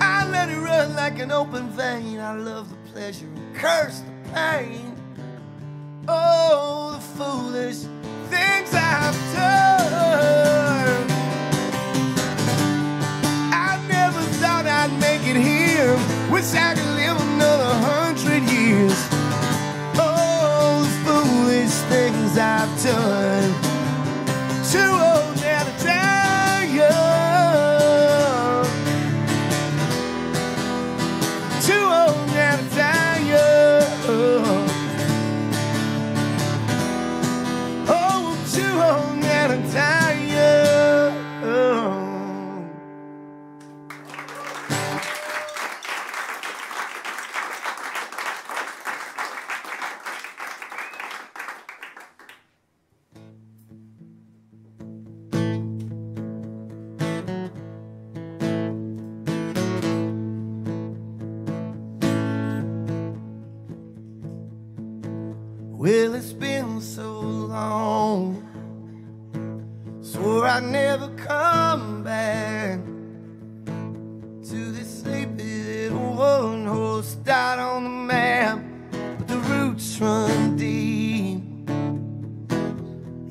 I let it run like an open vein. I love the pleasure and curse the pain. Oh, the foolish things I've done. I never thought I'd make it here. Wish I could live another 100 years. Oh, the foolish things I've done. Too old now to die young. Too old now to die young. And die young. Well, it's been so long. Swore I'd never come back to this sleepy little one-horse start on the map. But the roots run deep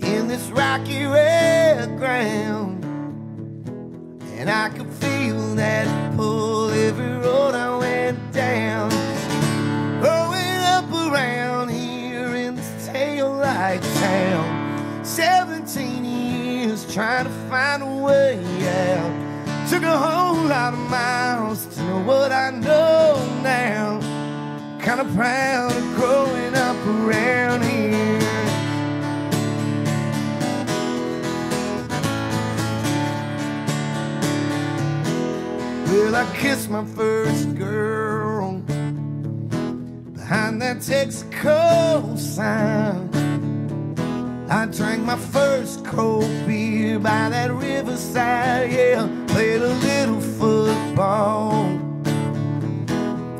in this rocky red ground, and I could feel that pull every road I went down. Growing up around here in this tail-light town, 17 years trying to find a way out. Took a whole lot of miles to know what I know now. Kinda proud of growing up around here. Well, I kissed my first girl behind that Texaco sign. I drank my first cold beer by that riverside, yeah. Played a little football.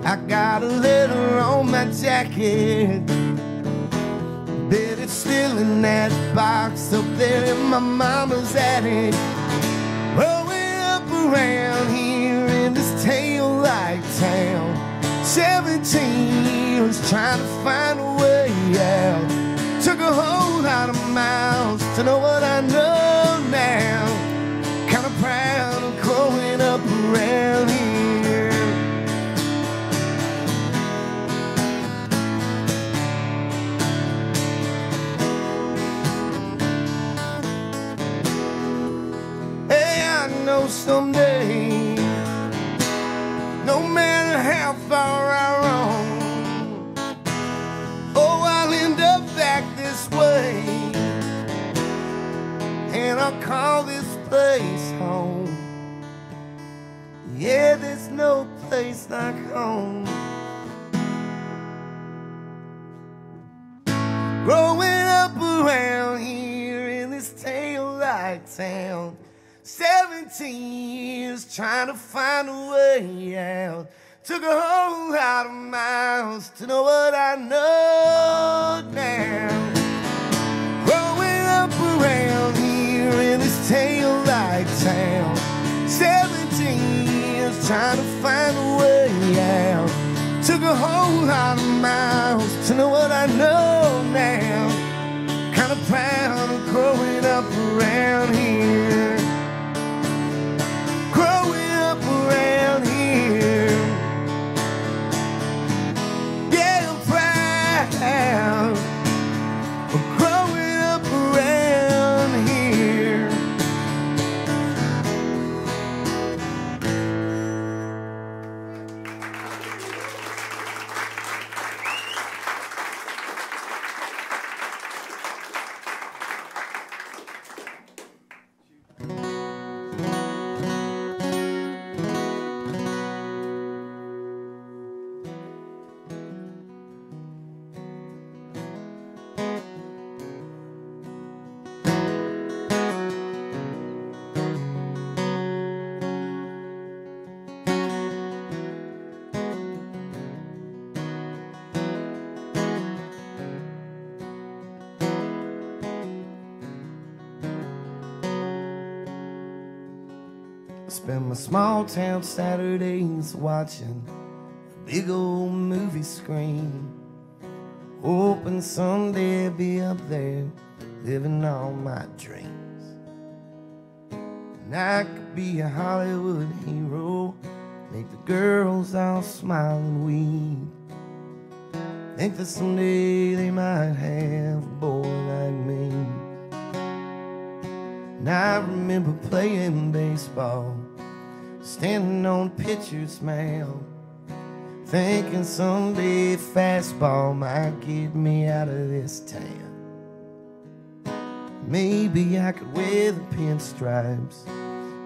I got a letter on my jacket. Bet it's still in that box up there in my mama's attic. Growing up around here in this tail-light town, 17 years trying to find a way out. Took a whole lot of miles to know what I know now. Kinda proud of growing up around here. Hey, I know someday, no matter how far I roam, oh, I'll end up back this way, and I'll call this place home. Yeah, there's no place like home. Growing up around here in this tail-light town, 17 years trying to find a way out. Took a whole lot of miles to know what I know now. Growing up around here in this tail-light town, 17 years trying to find a way out. Took a whole lot of miles to know what I know now. Kinda proud of growing up around here. Growing up around here. Yeah, I'm proud of growing up around here. Spend my small town Saturdays watching a big old movie screen, hoping someday I'll be up there living all my dreams. And I could be a Hollywood hero, make the girls all smile and weep. Think that someday they might have a boy like me. And I remember playing baseball, standing on the pitcher's mound, thinking someday fastball might get me out of this town. Maybe I could wear the pinstripes,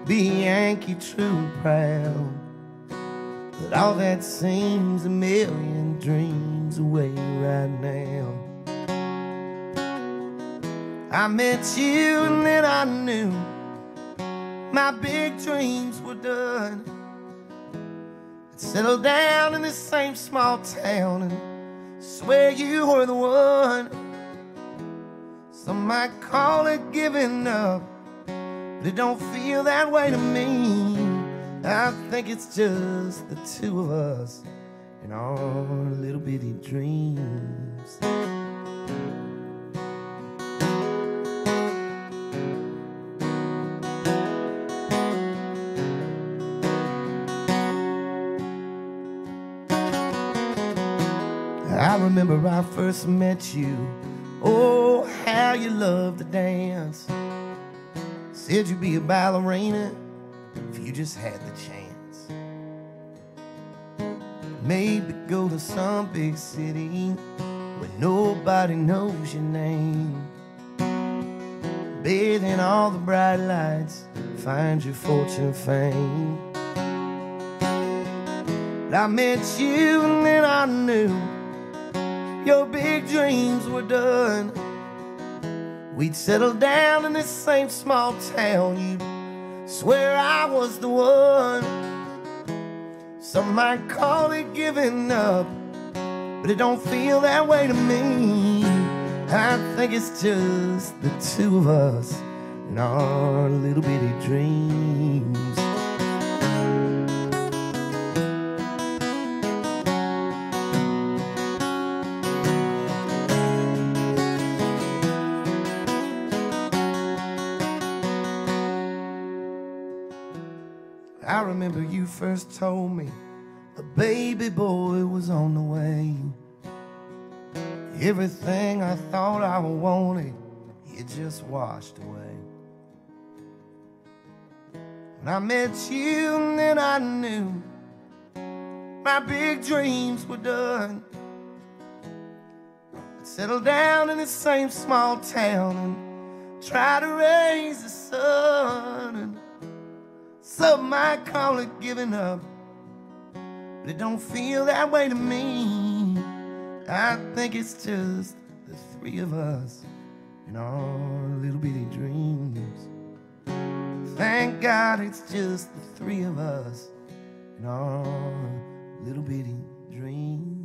be Yankee true and proud, but all that seems a million dreams away right now. I met you and then I knew my big dreams were done. I'd settle down in this same small town and swear you were the one. Some might call it giving up, but it don't feel that way to me. I think it's just the two of us in our little bitty dreams. I remember I first met you. Oh, how you loved to dance. Said you'd be a ballerina if you just had the chance. Maybe go to some big city where nobody knows your name. Bathe in all the bright lights, find your fortune and fame. But I met you and then I knew your big dreams were done. We'd settle down in this same small town. You'd swear I was the one. Some might call it giving up, but it don't feel that way to me. I think it's just the two of us in our little bitty dreams. I remember you first told me a baby boy was on the way. Everything I thought I wanted, it just washed away. When I met you and then I knew my big dreams were done. I'd settle down in the same small town and try to raise the son. And some might call it giving up, but it don't feel that way to me. I think it's just the three of us in our little bitty dreams. Thank God it's just the three of us in our little bitty dreams.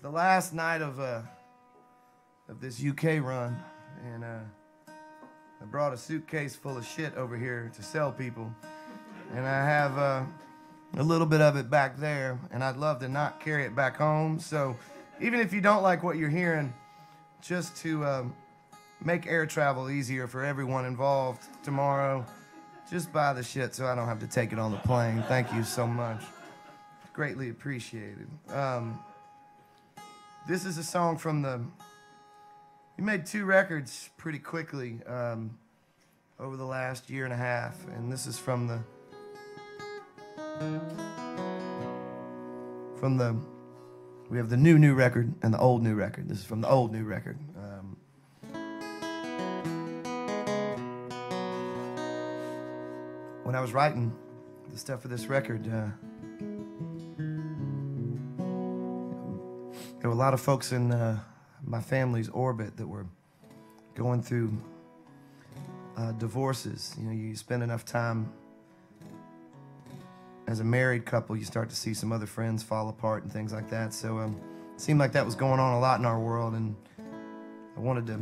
The last night of this UK run, and I brought a suitcase full of shit over here to sell people, and I have a little bit of it back there, and I'd love to not carry it back home. So even if you don't like what you're hearing, just to make air travel easier for everyone involved tomorrow, just buy the shit so I don't have to take it on the plane. Thank you so much. Greatly appreciated. This is a song from the... We made 2 records pretty quickly over the last year and a half, and this is from the... We have the new record and the old new record. This is from the old new record. when I was writing the stuff for this record, there were a lot of folks in my family's orbit that were going through divorces. You know, you spend enough time as a married couple, you start to see some other friends fall apart and things like that. So it seemed like that was going on a lot in our world, and I wanted to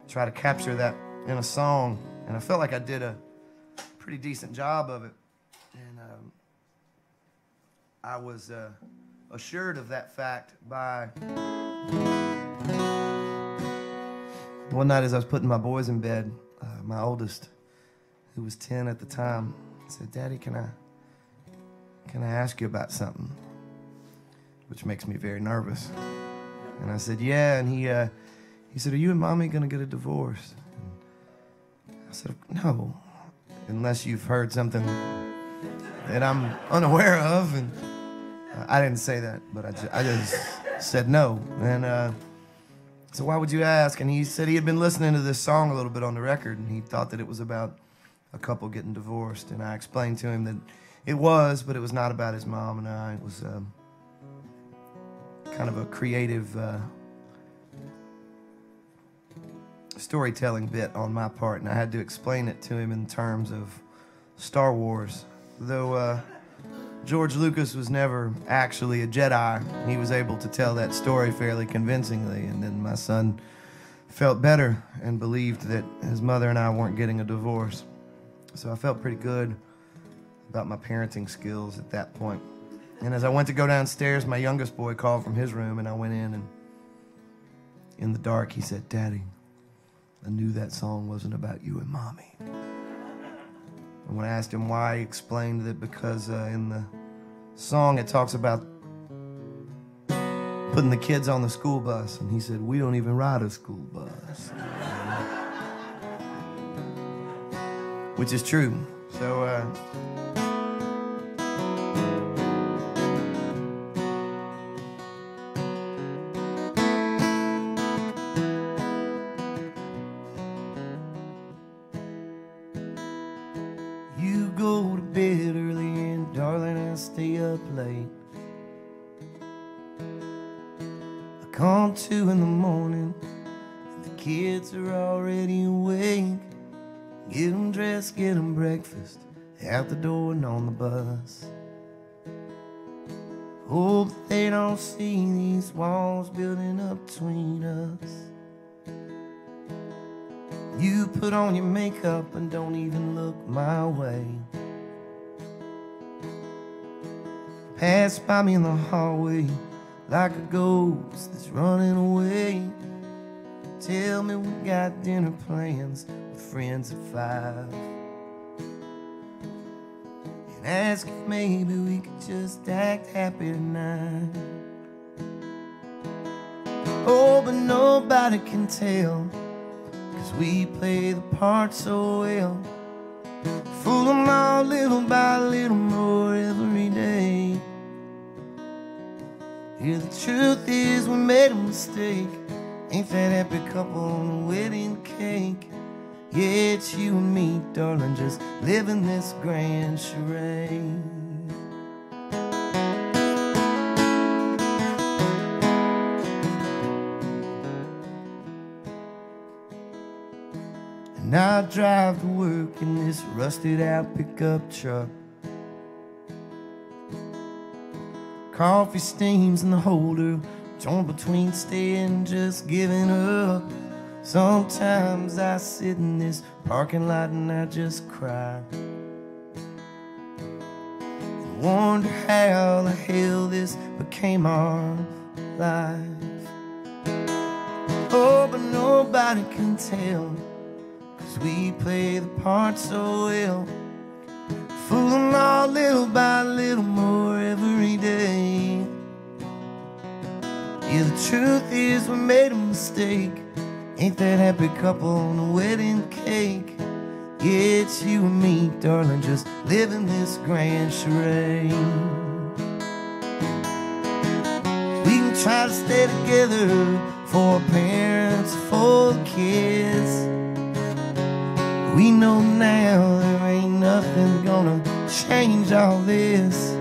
try to capture that in a song, and I felt like I did a pretty decent job of it. And I was assured of that fact by one night as I was putting my boys in bed. My oldest, who was 10 at the time, said, "Daddy, can I ask you about something?" Which makes me very nervous. And I said, "Yeah." And he said, "Are you and Mommy gonna get a divorce?" And I said, "No, unless you've heard something that I'm unaware of." And I didn't say that, but I just said no. And so why would you ask? And he said he had been listening to this song a little bit on the record, and he thought that it was about a couple getting divorced. And I explained to him that it was, but it was not about his mom and I. It was kind of a creative storytelling bit on my part, and I had to explain it to him in terms of Star Wars. Though George Lucas was never actually a Jedi, he was able to tell that story fairly convincingly, and then my son felt better and believed that his mother and I weren't getting a divorce. So I felt pretty good about my parenting skills at that point. And as I went to go downstairs, my youngest boy called from his room, and I went in, and in the dark he said, "Daddy, I knew that song wasn't about you and Mommy." And when I asked him why, he explained that because in the song it talks about putting the kids on the school bus, and he said, "We don't even ride a school bus." Which is true. So you go to bed early and darling, I stay up late. I come 2 in the morning and the kids are already awake. Get them dressed, get them breakfast, out the door and on the bus. Hope they don't see these walls building up between us. You put on your makeup and don't even look my way. Pass by me in the hallway like a ghost that's running away. Tell me we got dinner plans with friends at 5. And ask if maybe we could just act happy tonight. Oh, but nobody can tell, 'cause we play the part so well. Fool them all little by little more every day. Yeah, the truth is we made a mistake. Ain't that happy couple on the wedding cake? Yeah, it's you and me, darling, just living this grand charade. And I drive to work in this rusted out pickup truck. Coffee steams in the holder, torn between staying and just giving up. Sometimes I sit in this parking lot and I just cry and wonder how the hell this became our life. Oh, but nobody can tell, 'cause we play the part so well. Fool them all little by little more every day. Yeah, the truth is we made a mistake. Ain't that happy couple on the wedding cake? Yeah, it's you and me, darling, just living this grand charade. We can try to stay together for our parents, for the kids. We know now there ain't nothing gonna change all this.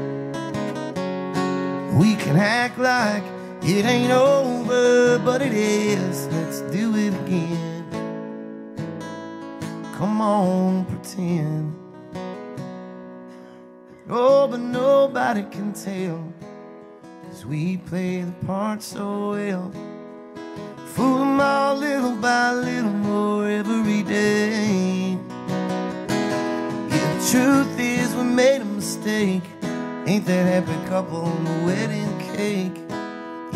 We can act like it ain't over, but it is. Let's do it again. Come on, pretend. Oh, but nobody can tell, 'cause we play the part so well. Fool them all little by little more every day. Yeah, the truth is we made a mistake. Ain't that happy couple on the wedding cake?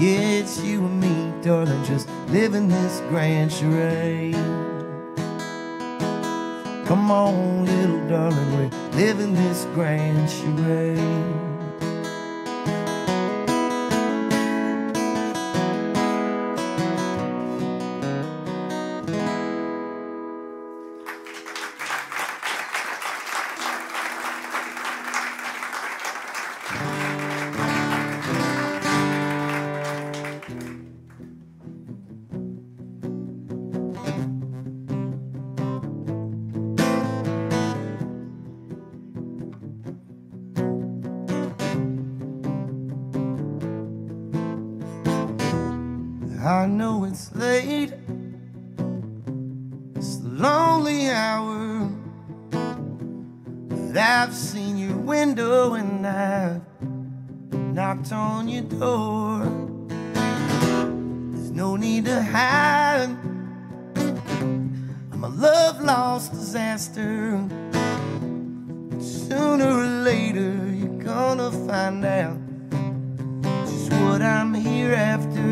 Yeah, it's you and me, darling, just living this grand charade. Come on, little darling, we're living this grand charade. I know it's late, it's the lonely hour, but I've seen your window and I've knocked on your door. There's no need to hide, I'm a love-lost disaster. Sooner or later you're gonna find out just what I'm here after.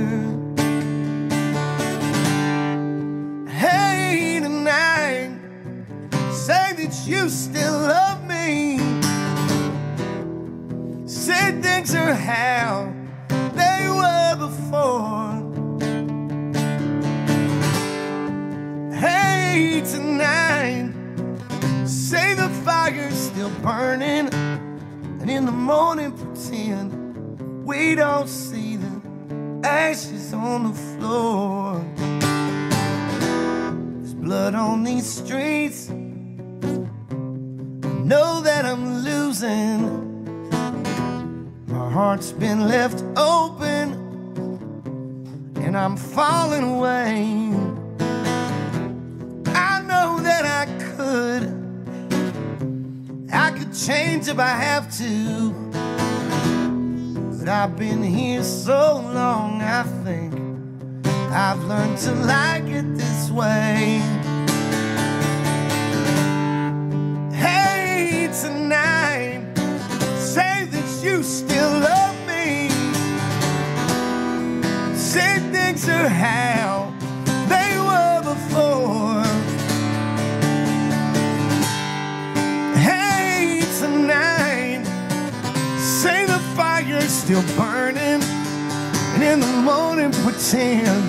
Hey, tonight, say that you still love me. Say things are how they were before. Hey, tonight, say the fire's still burning, and in the morning pretend we don't see the ashes on the floor. Blood on these streets, I know that I'm losing. My heart's been left open, and I'm falling away. I know that I could change if I have to, but I've been here so long, I think I've learned to like it this way. Hey, tonight, say that you still love me. Say things are how they were before. Hey, tonight, say the fire's still burning, and in the morning pretend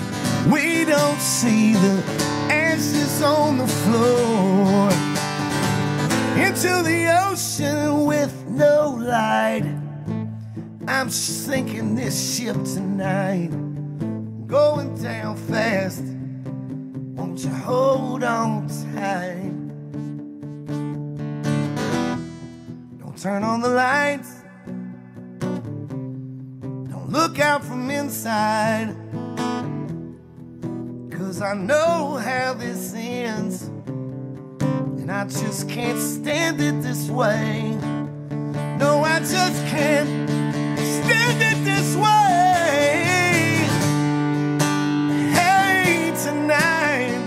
we don't see the ashes on the floor. Into the ocean with no light, I'm sinking this ship tonight. Going down fast, won't you hold on tight? Don't turn on the lights, don't look out from inside, 'cause I know how this ends, and I just can't stand it this way. No, I just can't stand it this way. Hey, tonight,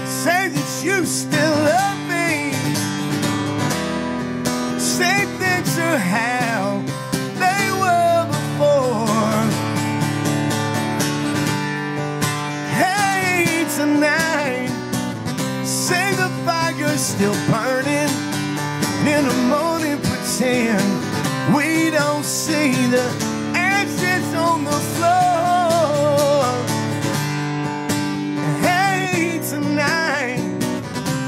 say that you still love me. Say things are how they were before. Hey, tonight, say the fire's still burning, and in the morning pretend we don't see the ashes on the floor. Hey, tonight,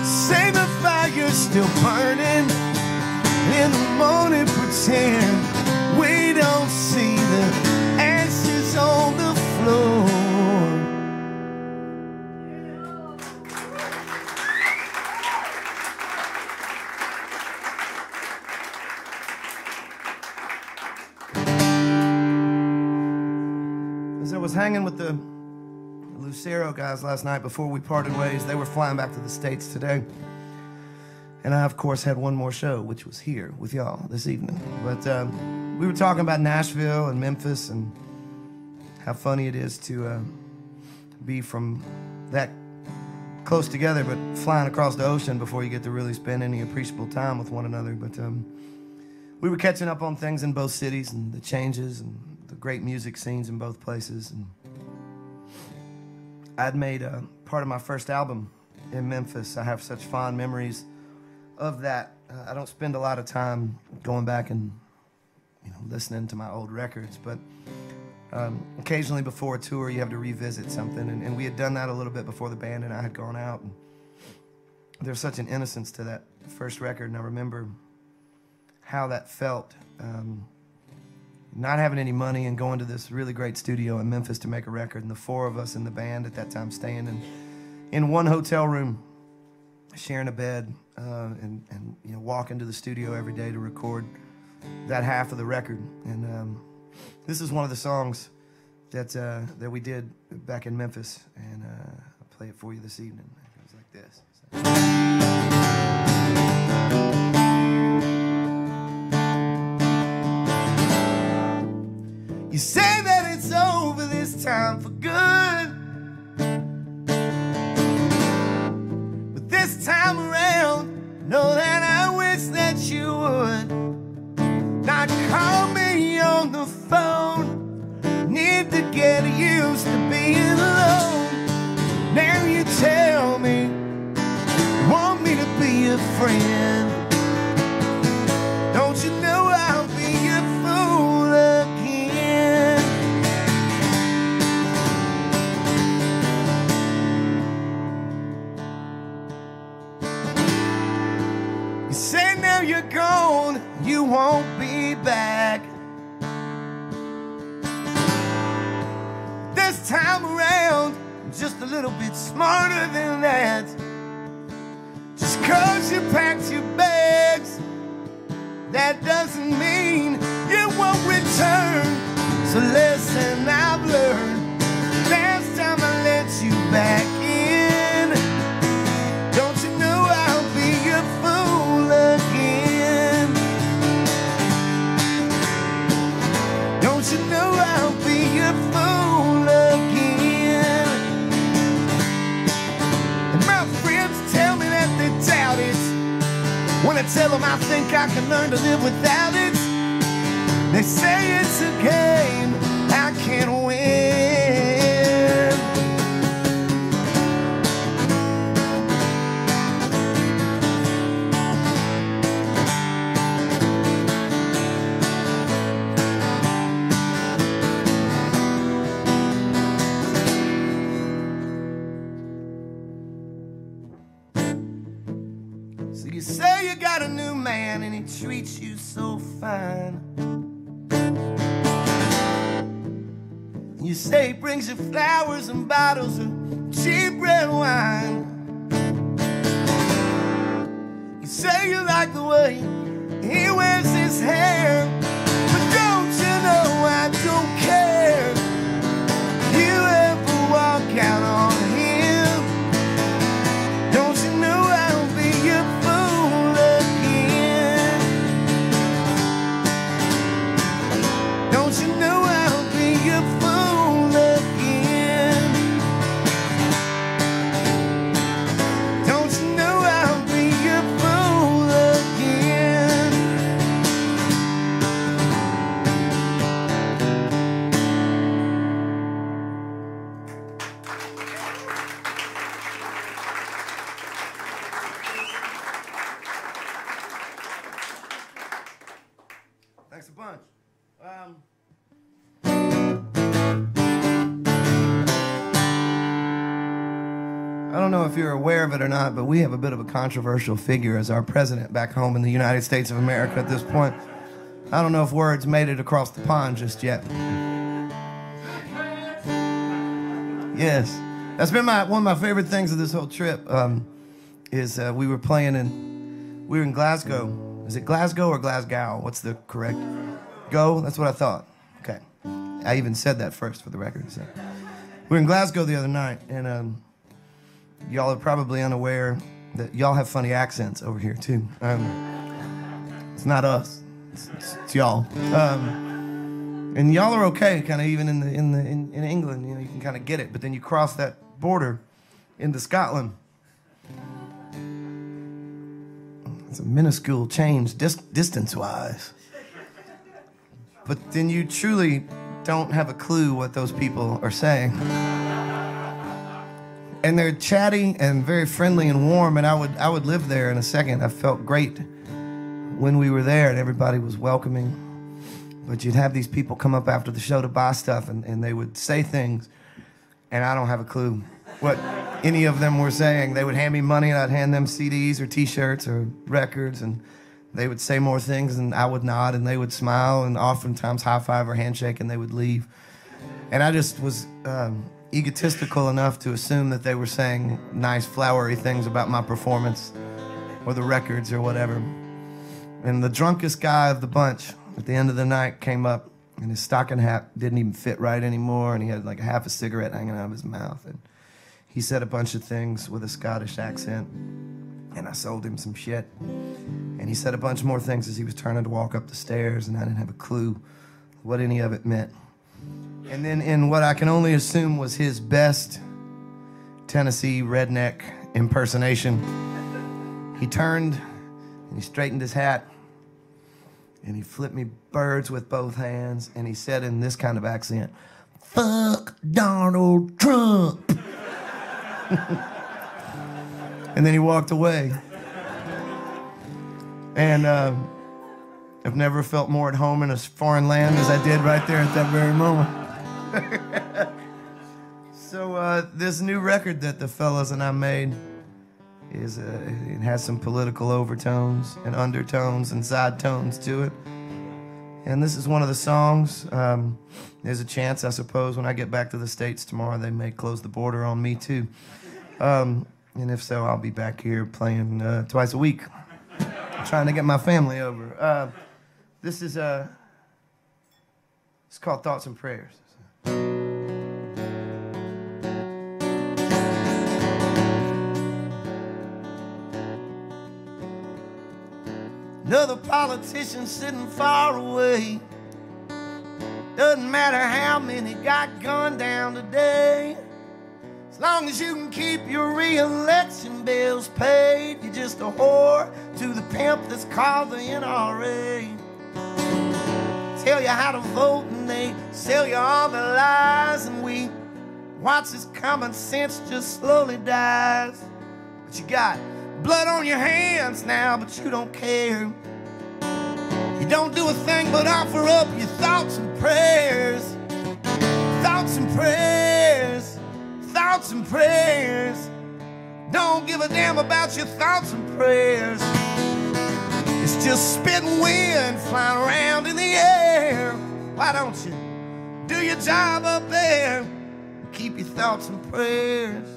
say the fire's still burning, and in the morning pretend we don't see the ashes on the floor. As I was hanging with the Lucero guys last night before we parted ways, they were flying back to the States today. And I, of course, had one more show, which was here with y'all this evening. But we were talking about Nashville and Memphis and how funny it is to be from that close together, but flying across the ocean before you get to really spend any appreciable time with one another. But we were catching up on things in both cities and the changes and the great music scenes in both places. And I'd made part of my first album in Memphis. I have such fond memories of that. I don't spend a lot of time going back and listening to my old records, but occasionally before a tour you have to revisit something, and we had done that a little bit before the band and I had gone out. And there's such an innocence to that first record, and I remember how that felt, not having any money and going to this really great studio in Memphis to make a record, and the four of us in the band at that time staying in one hotel room, sharing a bed, and walking to the studio every day to record that half of the record. And this is one of the songs that we did back in Memphis, and I'll play it for you this evening. It goes like this. You say that it's over this time for good, but this time around, know that I wish that you would not call me on the phone. Need to get used to being alone. Now you tell me you want me to be a friend. Don't you know I'll be a fool again? You say now you're gone, you won't be back. This time around, I'm just a little bit smarter than that. Just 'cause you packed your bags, that doesn't mean you won't return. So listen, I've learned, last time I let you back in, don't you know I'll be a fool again? Don't you know I'll be a fool again? And my friends tell me that they doubt it when I tell them I think I can learn to live without it. They say it's a game I can't win. So you say you got a new man and he treats you so fine. You say he brings you flowers and bottles of cheap red wine. You say you like the way he wears his hair, but don't you know I don't care. You ever walk out on him, don't you know I'll be your fool again? Don't you know I'll be your fool again? Don't you know I'll be your fool again? Thanks a bunch. I don't know if you're aware of it or not, but we have a bit of a controversial figure as our president back home in the United States of America at this point. I don't know if words made it across the pond just yet. Yes, that's been one of my favorite things of this whole trip. We were in Glasgow. Is it Glasgow or Glasgow? What's the correct? Go? That's what I thought. Okay. I even said that first for the record. So. We were in Glasgow the other night, and y'all are probably unaware that y'all have funny accents over here, too. It's not us. It's y'all. And y'all are okay, kind of even in England, you know, you can kind of get it. But then you cross that border into Scotland. It's a minuscule change distance-wise. But then you truly don't have a clue what those people are saying. And they're chatty and very friendly and warm, and I would live there in a second. I felt great when we were there, and everybody was welcoming. But you'd have these people come up after the show to buy stuff, and they would say things, and I don't have a clue what any of them were saying. They would hand me money, and I'd hand them CDs or T-shirts or records, and they would say more things, and I would nod, and they would smile, and oftentimes high-five or handshake, and they would leave. And I just was egotistical enough to assume that they were saying nice, flowery things about my performance or the records or whatever. And the drunkest guy of the bunch at the end of the night came up, and his stocking hat didn't even fit right anymore, and he had like half a cigarette hanging out of his mouth. And he said a bunch of things with a Scottish accent, and I sold him some shit. And he said a bunch more things as he was turning to walk up the stairs, and I didn't have a clue what any of it meant. And then in what I can only assume was his best Tennessee redneck impersonation, he turned and he straightened his hat and he flipped me birds with both hands, and he said in this kind of accent, "Fuck Donald Trump." And then he walked away. And I've never felt more at home in a foreign land as I did right there at that very moment. So this new record that the fellas and I made is it has some political overtones and undertones and side tones to it. And this is one of the songs. There's a chance, I suppose, when I get back to the States tomorrow, they may close the border on me too. And if so, I'll be back here playing twice a week, trying to get my family over. This is it's called Thoughts and Prayers. Another politician sitting far away. Doesn't matter how many got gunned down today. As long as you can keep your re-election bills paid, you're just a whore to the pimp that's called the NRA. Tell you how to vote and they sell you all the lies, and we watch as common sense just slowly dies. But you got blood on your hands now, but you don't care. You don't do a thing but offer up your thoughts and prayers. Thoughts and prayers. Thoughts and prayers. Don't give a damn about your thoughts and prayers. It's just spitting wind flying around in the air. Why don't you do your job up there and keep your thoughts and prayers?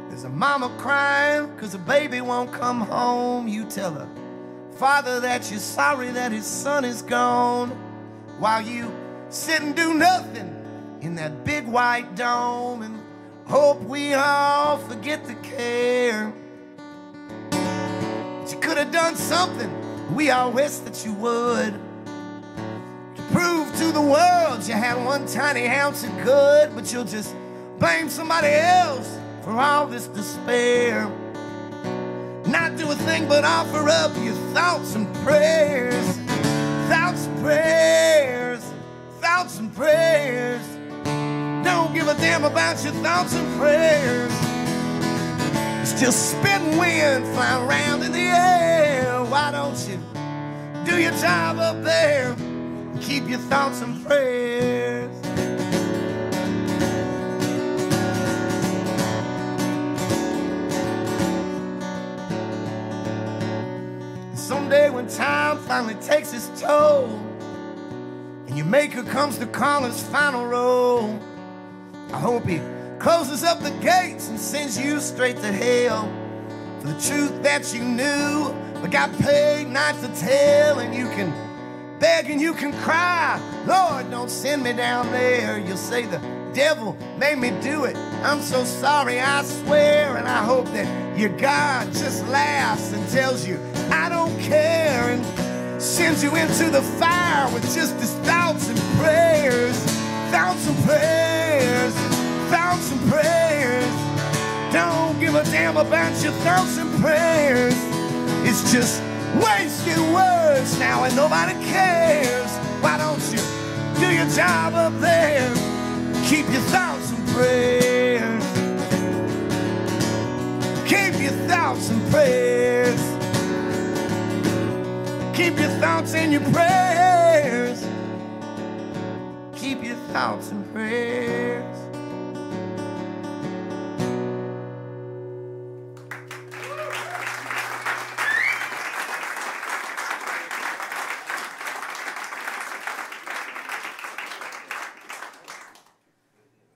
There's a mama crying 'cause the baby won't come home. You tell her father that you're sorry that his son is gone, while you sit and do nothing in that big white dome and hope we all forget to care. But you could have done something, we all wish that you would, to prove to the world you had one tiny ounce of good. But you'll just blame somebody else for all this despair. Not do a thing but offer up your thoughts and prayers. Thoughts and prayers. Thoughts and prayers. Don't give a damn about your thoughts and prayers. It's just spitting wind flying around in the air. Why don't you do your job up there and keep your thoughts and prayers? Someday when time finally takes its toll and your maker comes to call his final roll, I hope he closes up the gates and sends you straight to hell. for the truth that you knew, but got paid not to tell. And you can beg and you can cry, Lord, don't send me down there. You'll say the devil made me do it. I'm so sorry, I swear. And I hope that your God just laughs and tells you, I don't care, and sends you into the fire with just his thoughts and prayers. Thoughts and prayers, thoughts and prayers. Don't give a damn about your thoughts and prayers. It's just wasted words now and nobody cares. Why don't you do your job up there? Keep your thoughts and prayers. Keep your thoughts and prayers. Keep your thoughts and your prayers. Keep your thoughts and prayers.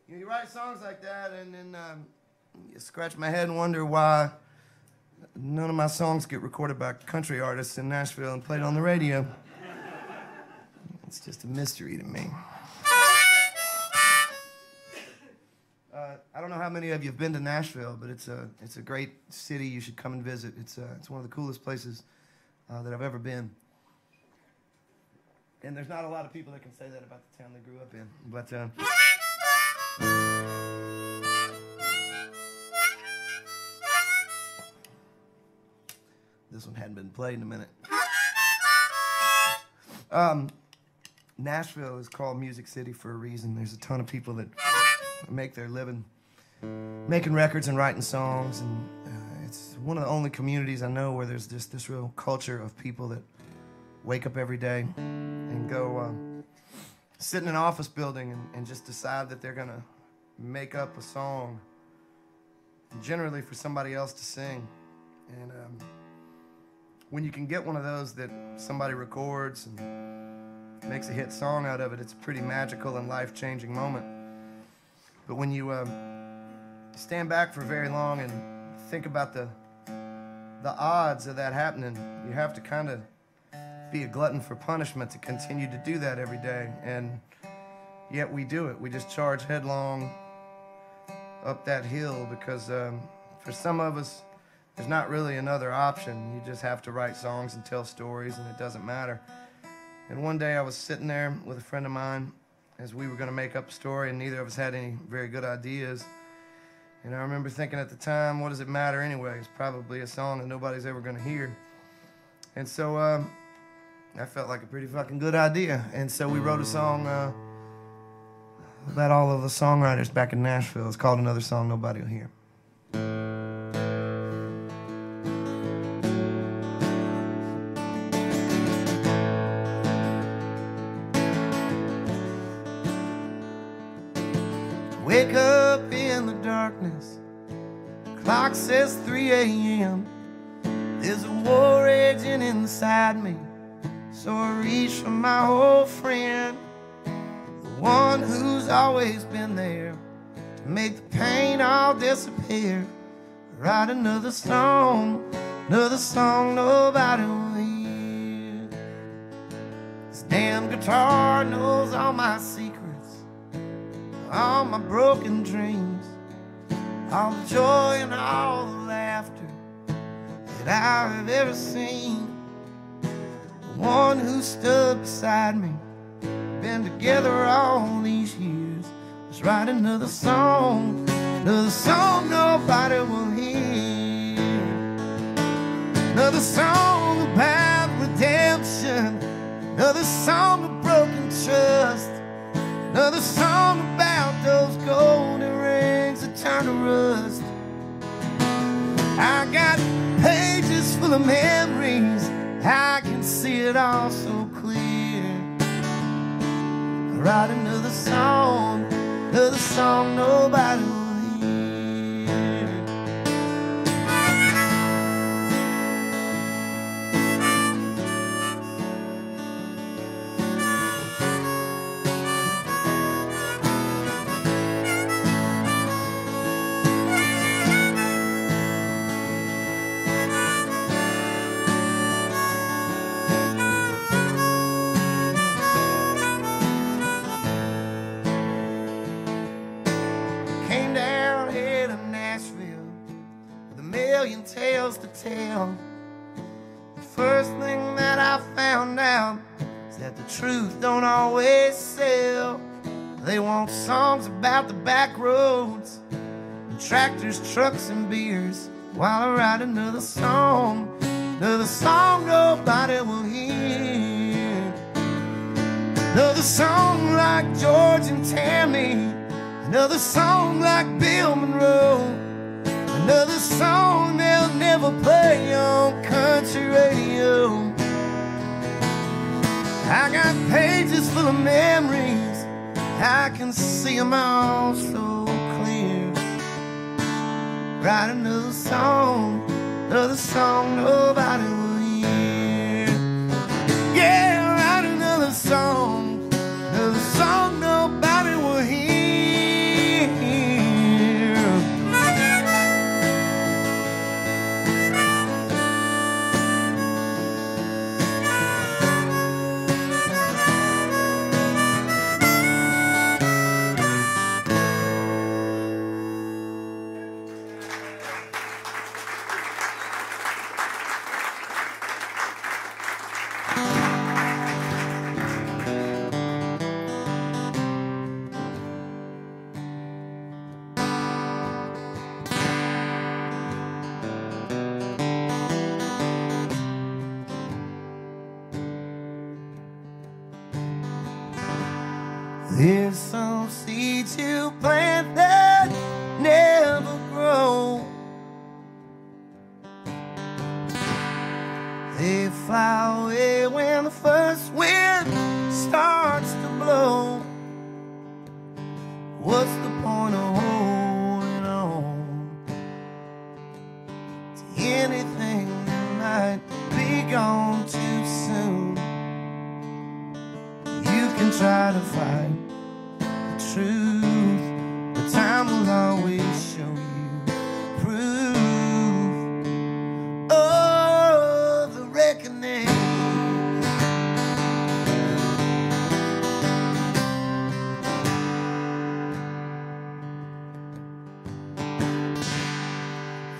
You write songs like that, and then you scratch my head and wonder why none of my songs get recorded by country artists in Nashville and played on the radio. It's just a mystery to me. I don't know how many of you have been to Nashville, but it's a great city. You should come and visit. It's one of the coolest places that I've ever been. And there's not a lot of people that can say that about the town they grew up in. But this one hadn't been played in a minute. Nashville is called Music City for a reason. There's a ton of people that make their living making records and writing songs, and it's one of the only communities I know where there's just this real culture of people that wake up every day and go sit in an office building and just decide that they're gonna make up a song, generally for somebody else to sing. And when you can get one of those that somebody records and makes a hit song out of it, it's a pretty magical and life-changing moment. But when you stand back for very long and think about the odds of that happening, you have to kind of be a glutton for punishment to continue to do that every day. And yet we do it. We just charge headlong up that hill because for some of us, there's not really another option. You just have to write songs and tell stories, and it doesn't matter. And one day I was sitting there with a friend of mine as we were going to make up a story, and neither of us had any very good ideas. And I remember thinking at the time, what does it matter anyway? It's probably a song that nobody's ever going to hear. And so I felt like a pretty fucking good idea. And so we wrote a song about all of the songwriters back in Nashville. It's called Another Song Nobody Will Hear. Wake up in the darkness, clock says 3 a.m. There's a war raging inside me, so I reach for my old friend, the one who's always been there to make the pain all disappear. Write another song nobody will hear. This damn guitar knows all my secrets, all my broken dreams, all the joy and all the laughter that I have ever seen. The one who stood beside me, been together all these years. Let's write another song nobody will hear. Another song about redemption, another song of broken trust, another song about those golden rings that turn to rust. I got pages full of memories, I can see it all so clear. I write another song nobody will hear. million tales to tell. The first thing that I found out is that the truth don't always sell. They want songs about the back roads, and tractors, trucks, and beers, while I write another song nobody will hear. Another song like George and Tammy, another song like Bill Monroe, another song they'll never play on country radio. I got pages full of memories, I can see them all so clear. Write another song nobody will hear. Yeah, write another song nobody will hear. There's some seeds you plant that never grow. They fly away when the first wind starts to blow. What's the point of holding on to anything that might be gone too soon? You can try to fight the truth, but time will always show you proof of the reckoning.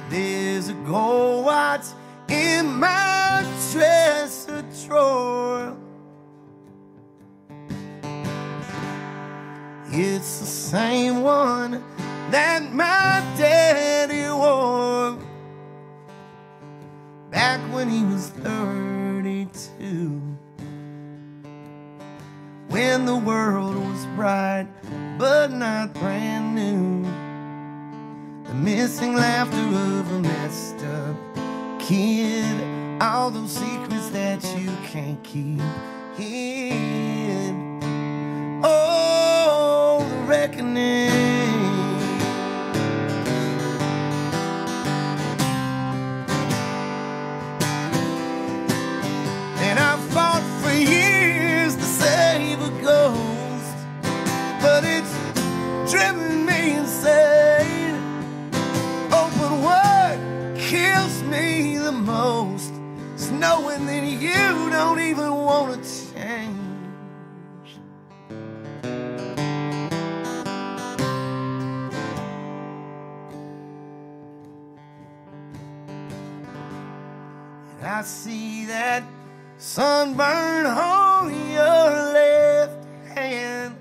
There's a gold watch in my dresser drawer. It's the same one that my daddy wore back when he was 32, when the world was bright but not brand new. The missing laughter of a messed up kid, all those secrets that you can't keep hid. Oh, the reckoning. And I fought for years to save a ghost, but it's driven me insane. Oh, but what kills me the most is knowing that you don't even want to change. I see that sunburn on your left hand,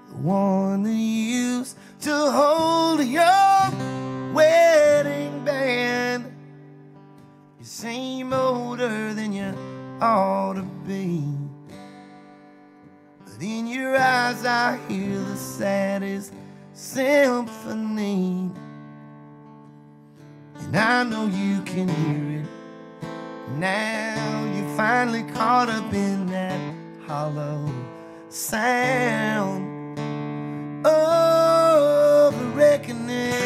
the one that you used to hold your wedding band. You seem older than you ought to be, but in your eyes I hear the saddest symphony. And I know you can hear it now. You finally caught up in that hollow sound of the reckoning.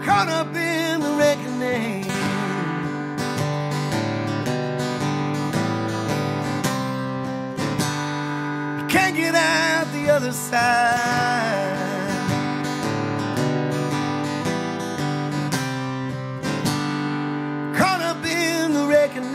Caught up in the reckoning. Can't get out the other side. Caught up in the reckoning.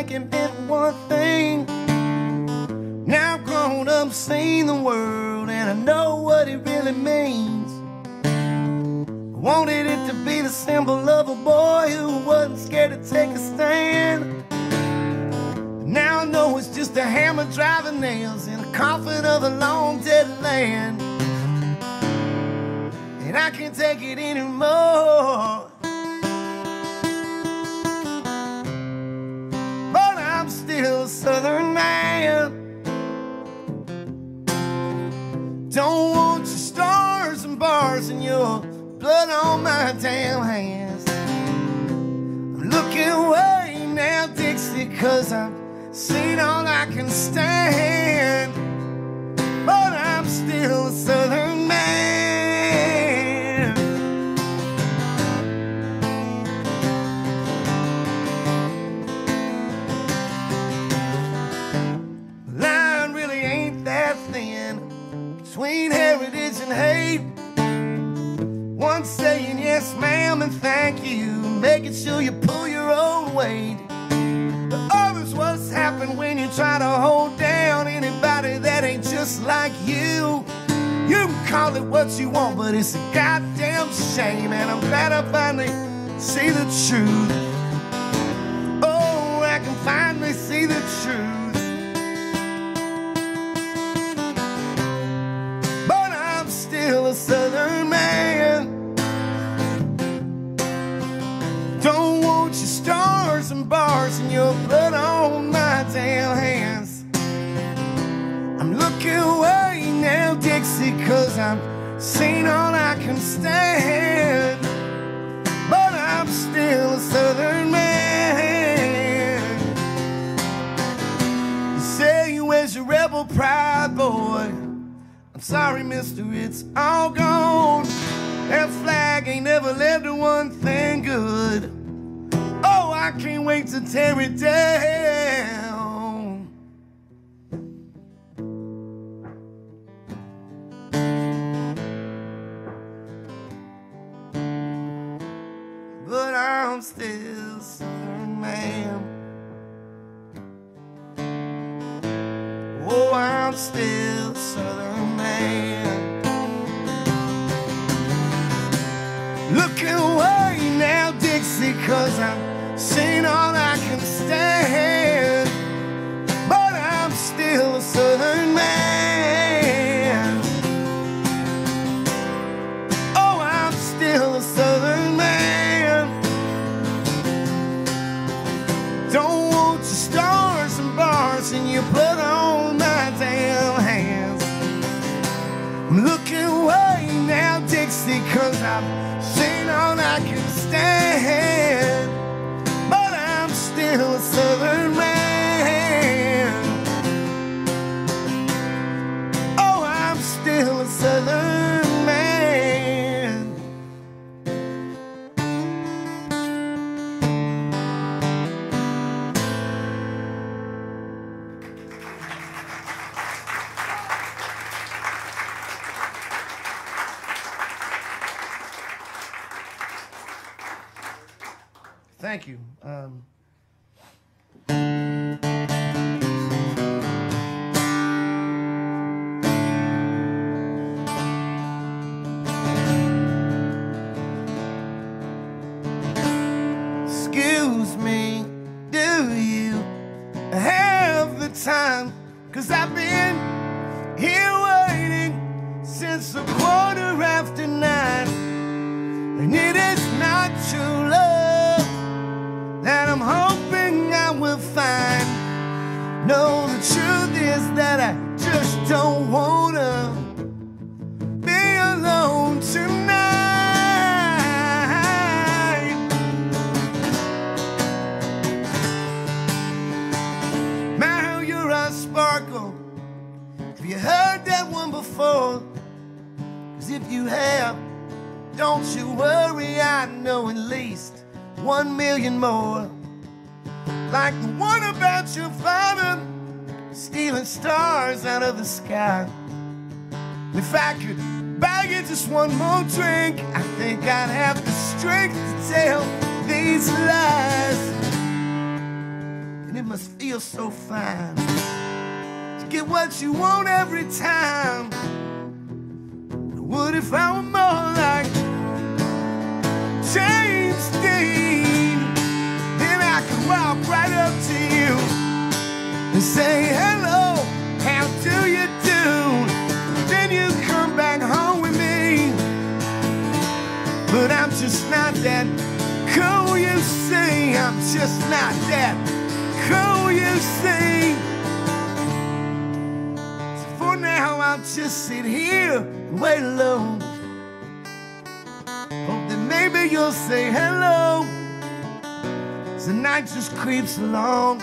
think it meant one thing. Now I've grown up, seen the world, and I know what it really means. I wanted it to be the symbol of a boy who wasn't scared to take a stand. But now I know it's just a hammer driving nails in a coffin of a long dead land. And I can't take it anymore. But I'm still a Southern man. Don't want your stars and bars and your blood on my damn hands. I'm looking away now, Dixie, 'cause I've seen all I can stand. But I'm still a Southern man. The line really ain't that thin between heritage and hate. One saying yes ma'am and thank you, making sure you pull your own weight. The other's what's happened when you try to hold down anybody that ain't just like you. You can call it what you want, but it's a goddamn shame. And I'm glad I finally see the truth. Oh, I can finally see the truth. Still a Southern man. Don't want your stars and bars and your blood on my damn hands. I'm looking away now, Dixie, 'cause I'm seen all I can stand. But I'm still a Southern man. You say where's your rebel pride, boy? I'm sorry, mister, it's all gone. That flag ain't never led to one thing good. Oh, I can't wait to tear it down. But I'm still a Southern man. Oh, I'm still a Southern man. Looking away now, Dixie, 'cause I've seen all I can stand. But I'm still a Southern man. Oh, I'm still a Southern man. Don't want your stars and bars and your blood on my damn hands. I'm looking away now, Dixie, 'cause I've seen all I can stand. But I'm still a Southern man. Oh, I'm still a Southern man. Thank you. Excuse me, do you have the time? 'Cause I've been here waiting since 9:15, and it is not true love that I'm hoping I will find. No, the truth is that I just don't wanna be alone tonight. My, how you're a sparkle. Have you heard that one before? 'Cause if you have, don't you worry, I know at least 1 million more. Like the one about your father stealing stars out of the sky. If I could buy you just one more drink, I think I'd have the strength to tell these lies. and it must feel so fine to get what you want every time. What if I were more like James Dean? Then I could walk right up to you and say, hello, how do you do? Then you come back home with me. But I'm just not that cool, you see. I'm just not that cool, you see. So for now I'll just sit here and wait alone. Hope that maybe you'll say hello as the night just creeps along.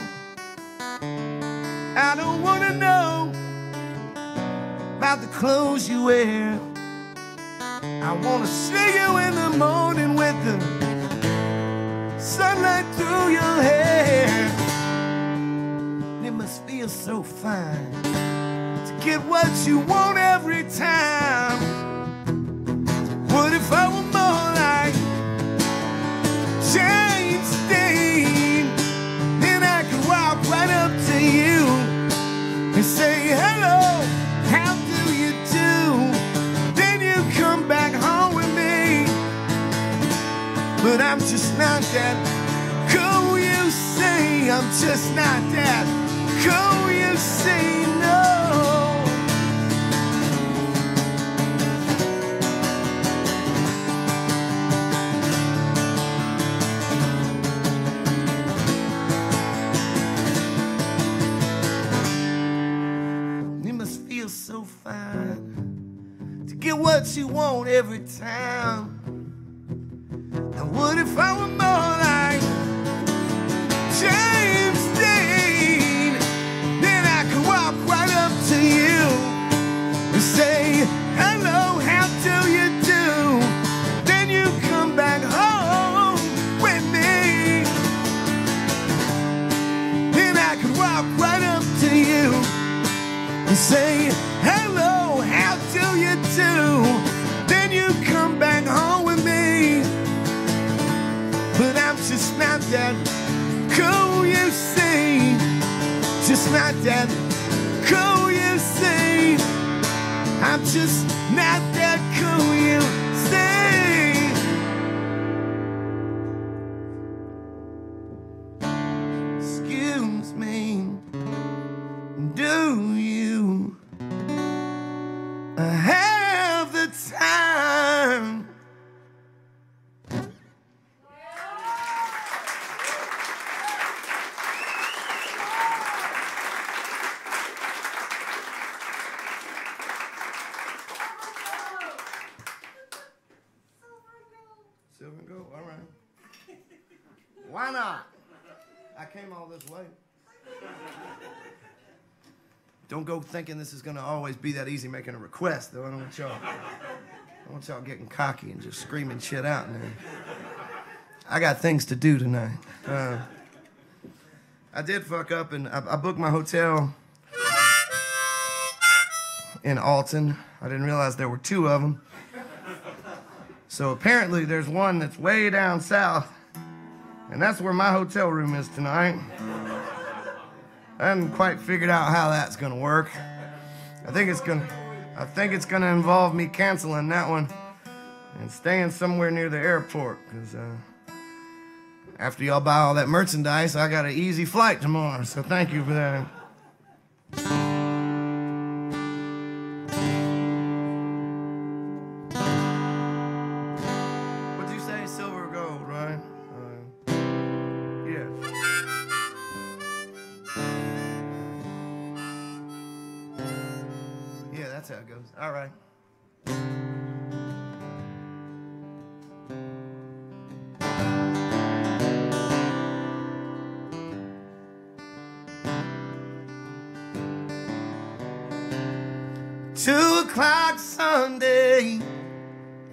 I don't wanna know about the clothes you wear. I wanna see you in the morning with the sunlight through your hair. It must feel so fine to get what you want every time. What if I were more like James Dean? Then I could walk right up to you and say, hello, how do you do? Then you come back home with me. But I'm just not that cool, you see. I'm just not that cool, you see, no. So fine to get what you want every time. And what if I were more like James Dean? Then I could walk right up to you and say, hello, how do you do? Then you come back home with me. Then I could walk right up to you and say, hello, how do you do? Then you come back home with me. But I'm just not that cool, you see. Just not that cool, you see. I'm just not that cool, you see. Excuse me, do you have the time? Silver and gold, all right. Why not? I came all this way. Don't go thinking this is gonna always be that easy making a request, though. I don't want y'all getting cocky and just screaming shit out in there. I got things to do tonight. I did fuck up and I booked my hotel in Alton. I didn't realize there were two of them. So apparently there's one that's way down south, and that's where my hotel room is tonight. I haven't quite figured out how that's gonna work. I think it's gonna involve me canceling that one and staying somewhere near the airport, because after y'all buy all that merchandise, I got an easy flight tomorrow, so thank you for that. What'd you say, silver or gold, right? Yeah. Yeah, that's how it goes. All right. Two o'clock Sunday,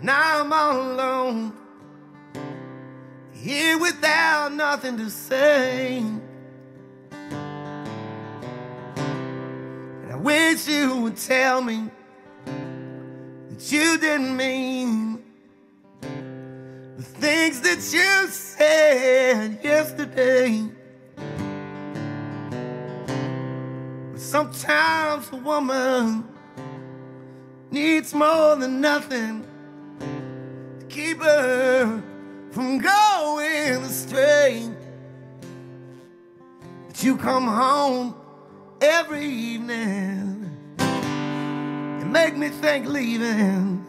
and I'm all alone, here without nothing to say. And I wish you would tell me that you didn't mean the things that you said yesterday. Sometimes a woman needs more than nothing to keep her from going astray. But you come home every evening and make me think leaving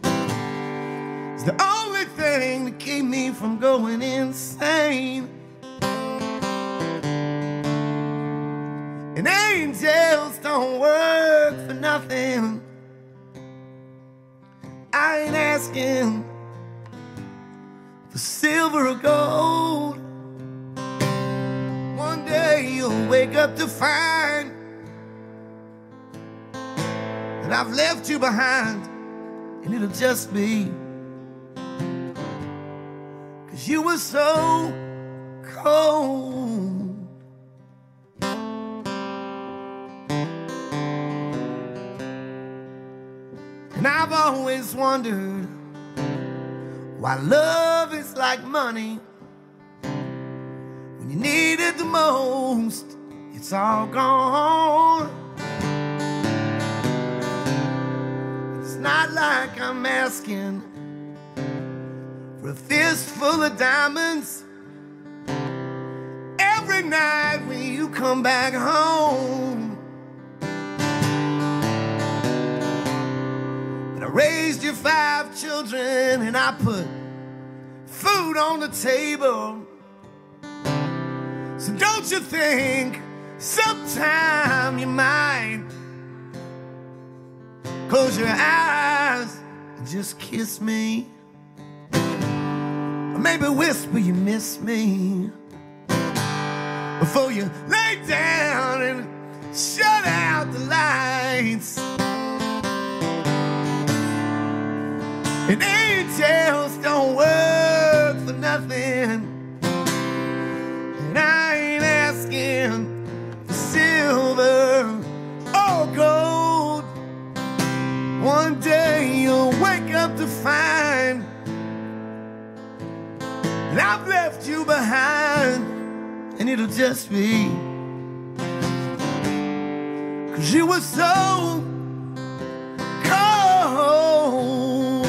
is the only thing to keep me from going insane. And angels don't work for nothing. I ain't asking for silver or gold. One day you'll wake up to find that I've left you behind, and it'll just be 'cause you were so cold. And I've always wondered why love is like money. When you need it the most, it's all gone. It's not like I'm asking for a fistful of diamonds every night when you come back home. I raised your 5 children and I put food on the table. So don't you think sometime you might close your eyes and just kiss me? Or maybe whisper you miss me before you lay down and shut out the lights. And angels don't work for nothing. And I ain't asking for silver or gold. One day you'll wake up to find that I've left you behind, and it'll just be 'cause you were so cold.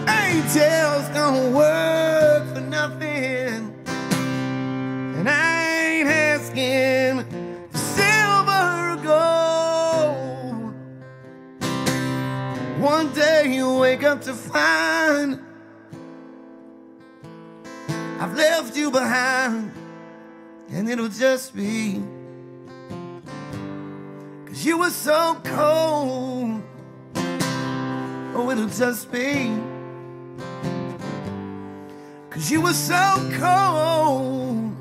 Angels don't work for nothing, and I ain't asking for silver or gold. One day you'll wake up to find I've left you behind, and it'll just be 'cause you were so cold. Oh, it'll just be 'cause you were so cold.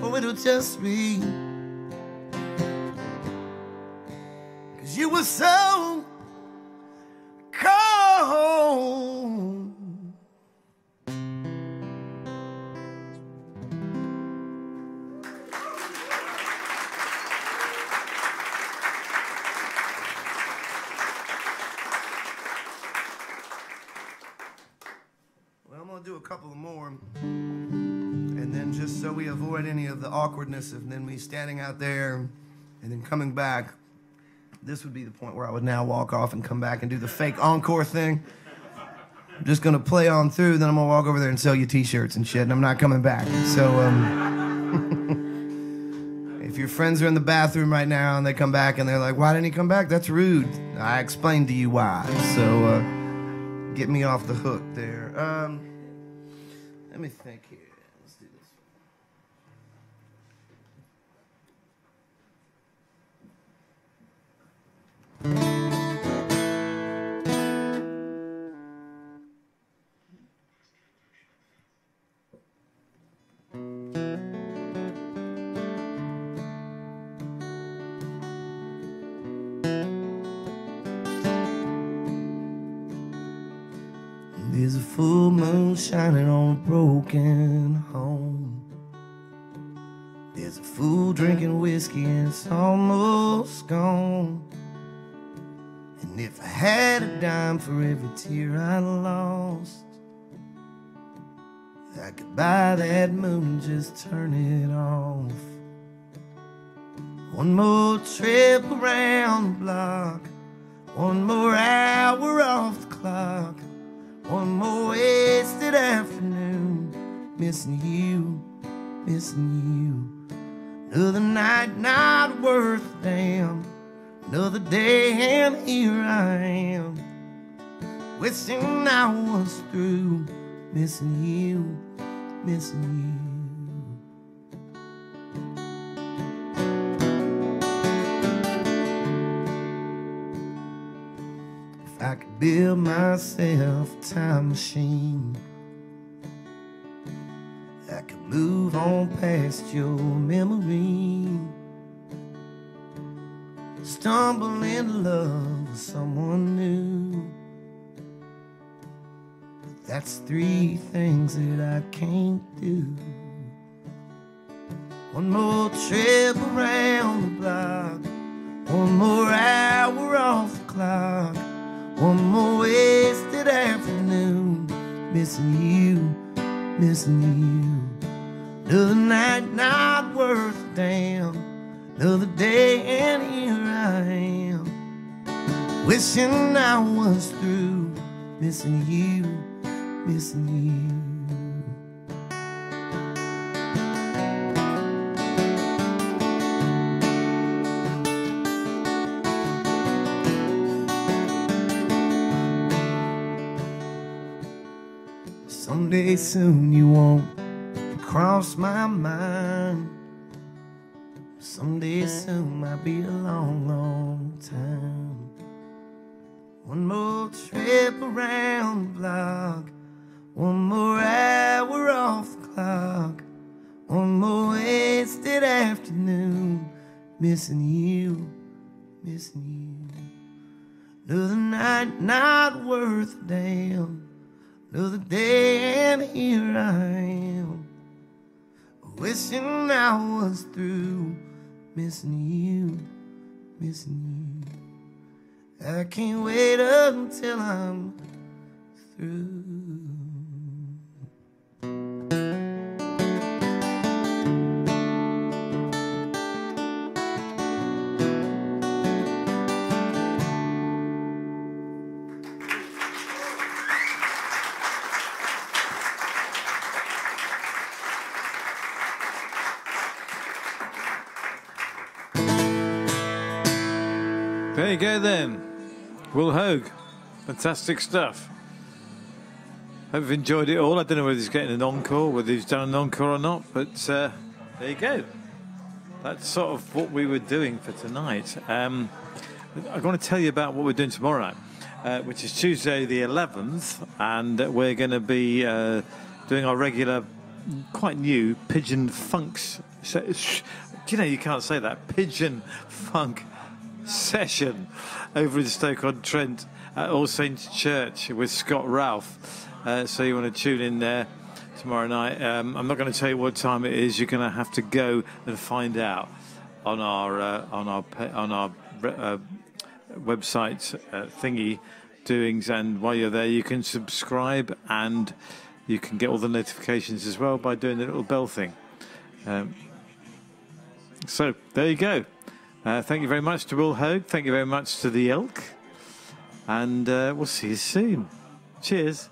Oh, it'll just be 'cause you were so cold. Well, I'm gonna do a couple more, and then just so we avoid any of the awkwardness of then me standing out there and then coming back, this would be the point where I would now walk off and come back and do the fake encore thing. I'm just gonna play on through, then I'm gonna walk over there and sell you t-shirts and shit, and I'm not coming back. So, if your friends are in the bathroom right now and they come back and they're like, why didn't he come back? That's rude. I explained to you why. So, get me off the hook there. Let me think here. Let's do this. full moon shining on a broken home. There's a fool drinking whiskey and it's almost gone. And if I had a dime for every tear I lost, I could buy that moon and just turn it off. One more trip around the block, one more hour off the clock, one more wasted afternoon, missing you, missing you. Another night not worth a damn, another day and here I am, wishing I was through, missing you, missing you. If I could build myself a time machine, I could move on past your memory, stumble into love with someone new. But that's three things that I can't do. One more trip around the block, one more hour off the clock, one more wasted afternoon, missing you, missing you. Another night not worth a damn, another day and here I am, wishing I was through, missing you, missing you. Someday soon you won't cross my mind. Someday soon might be a long, long time. One more trip around the block, one more hour off the clock, one more wasted afternoon, missing you, missing you. Another night not worth a damn, another day and here I am, wishing I was through, missing you, missing you. I can't wait until I'm through. There you go then. Will Hoge. Fantastic stuff. Hope you've enjoyed it all. I don't know whether he's getting an encore, whether he's done an encore or not, but there you go. That's sort of what we were doing for tonight. I'm going to tell you about what we're doing tomorrow night, which is Tuesday the 11th, and we're going to be doing our regular, quite new Pigeon Funks. You know, you can't say that. Pigeon Funk session over in Stoke-on-Trent at All Saints Church with Scott Ralph. So you want to tune in there tomorrow night. I'm not going to tell you what time it is. You're going to have to go and find out on our website thingy doings. And while you're there, you can subscribe and you can get all the notifications as well by doing the little bell thing. So there you go. Thank you very much to Will Hoge. Thank you very much to the Elk. And we'll see you soon. Cheers.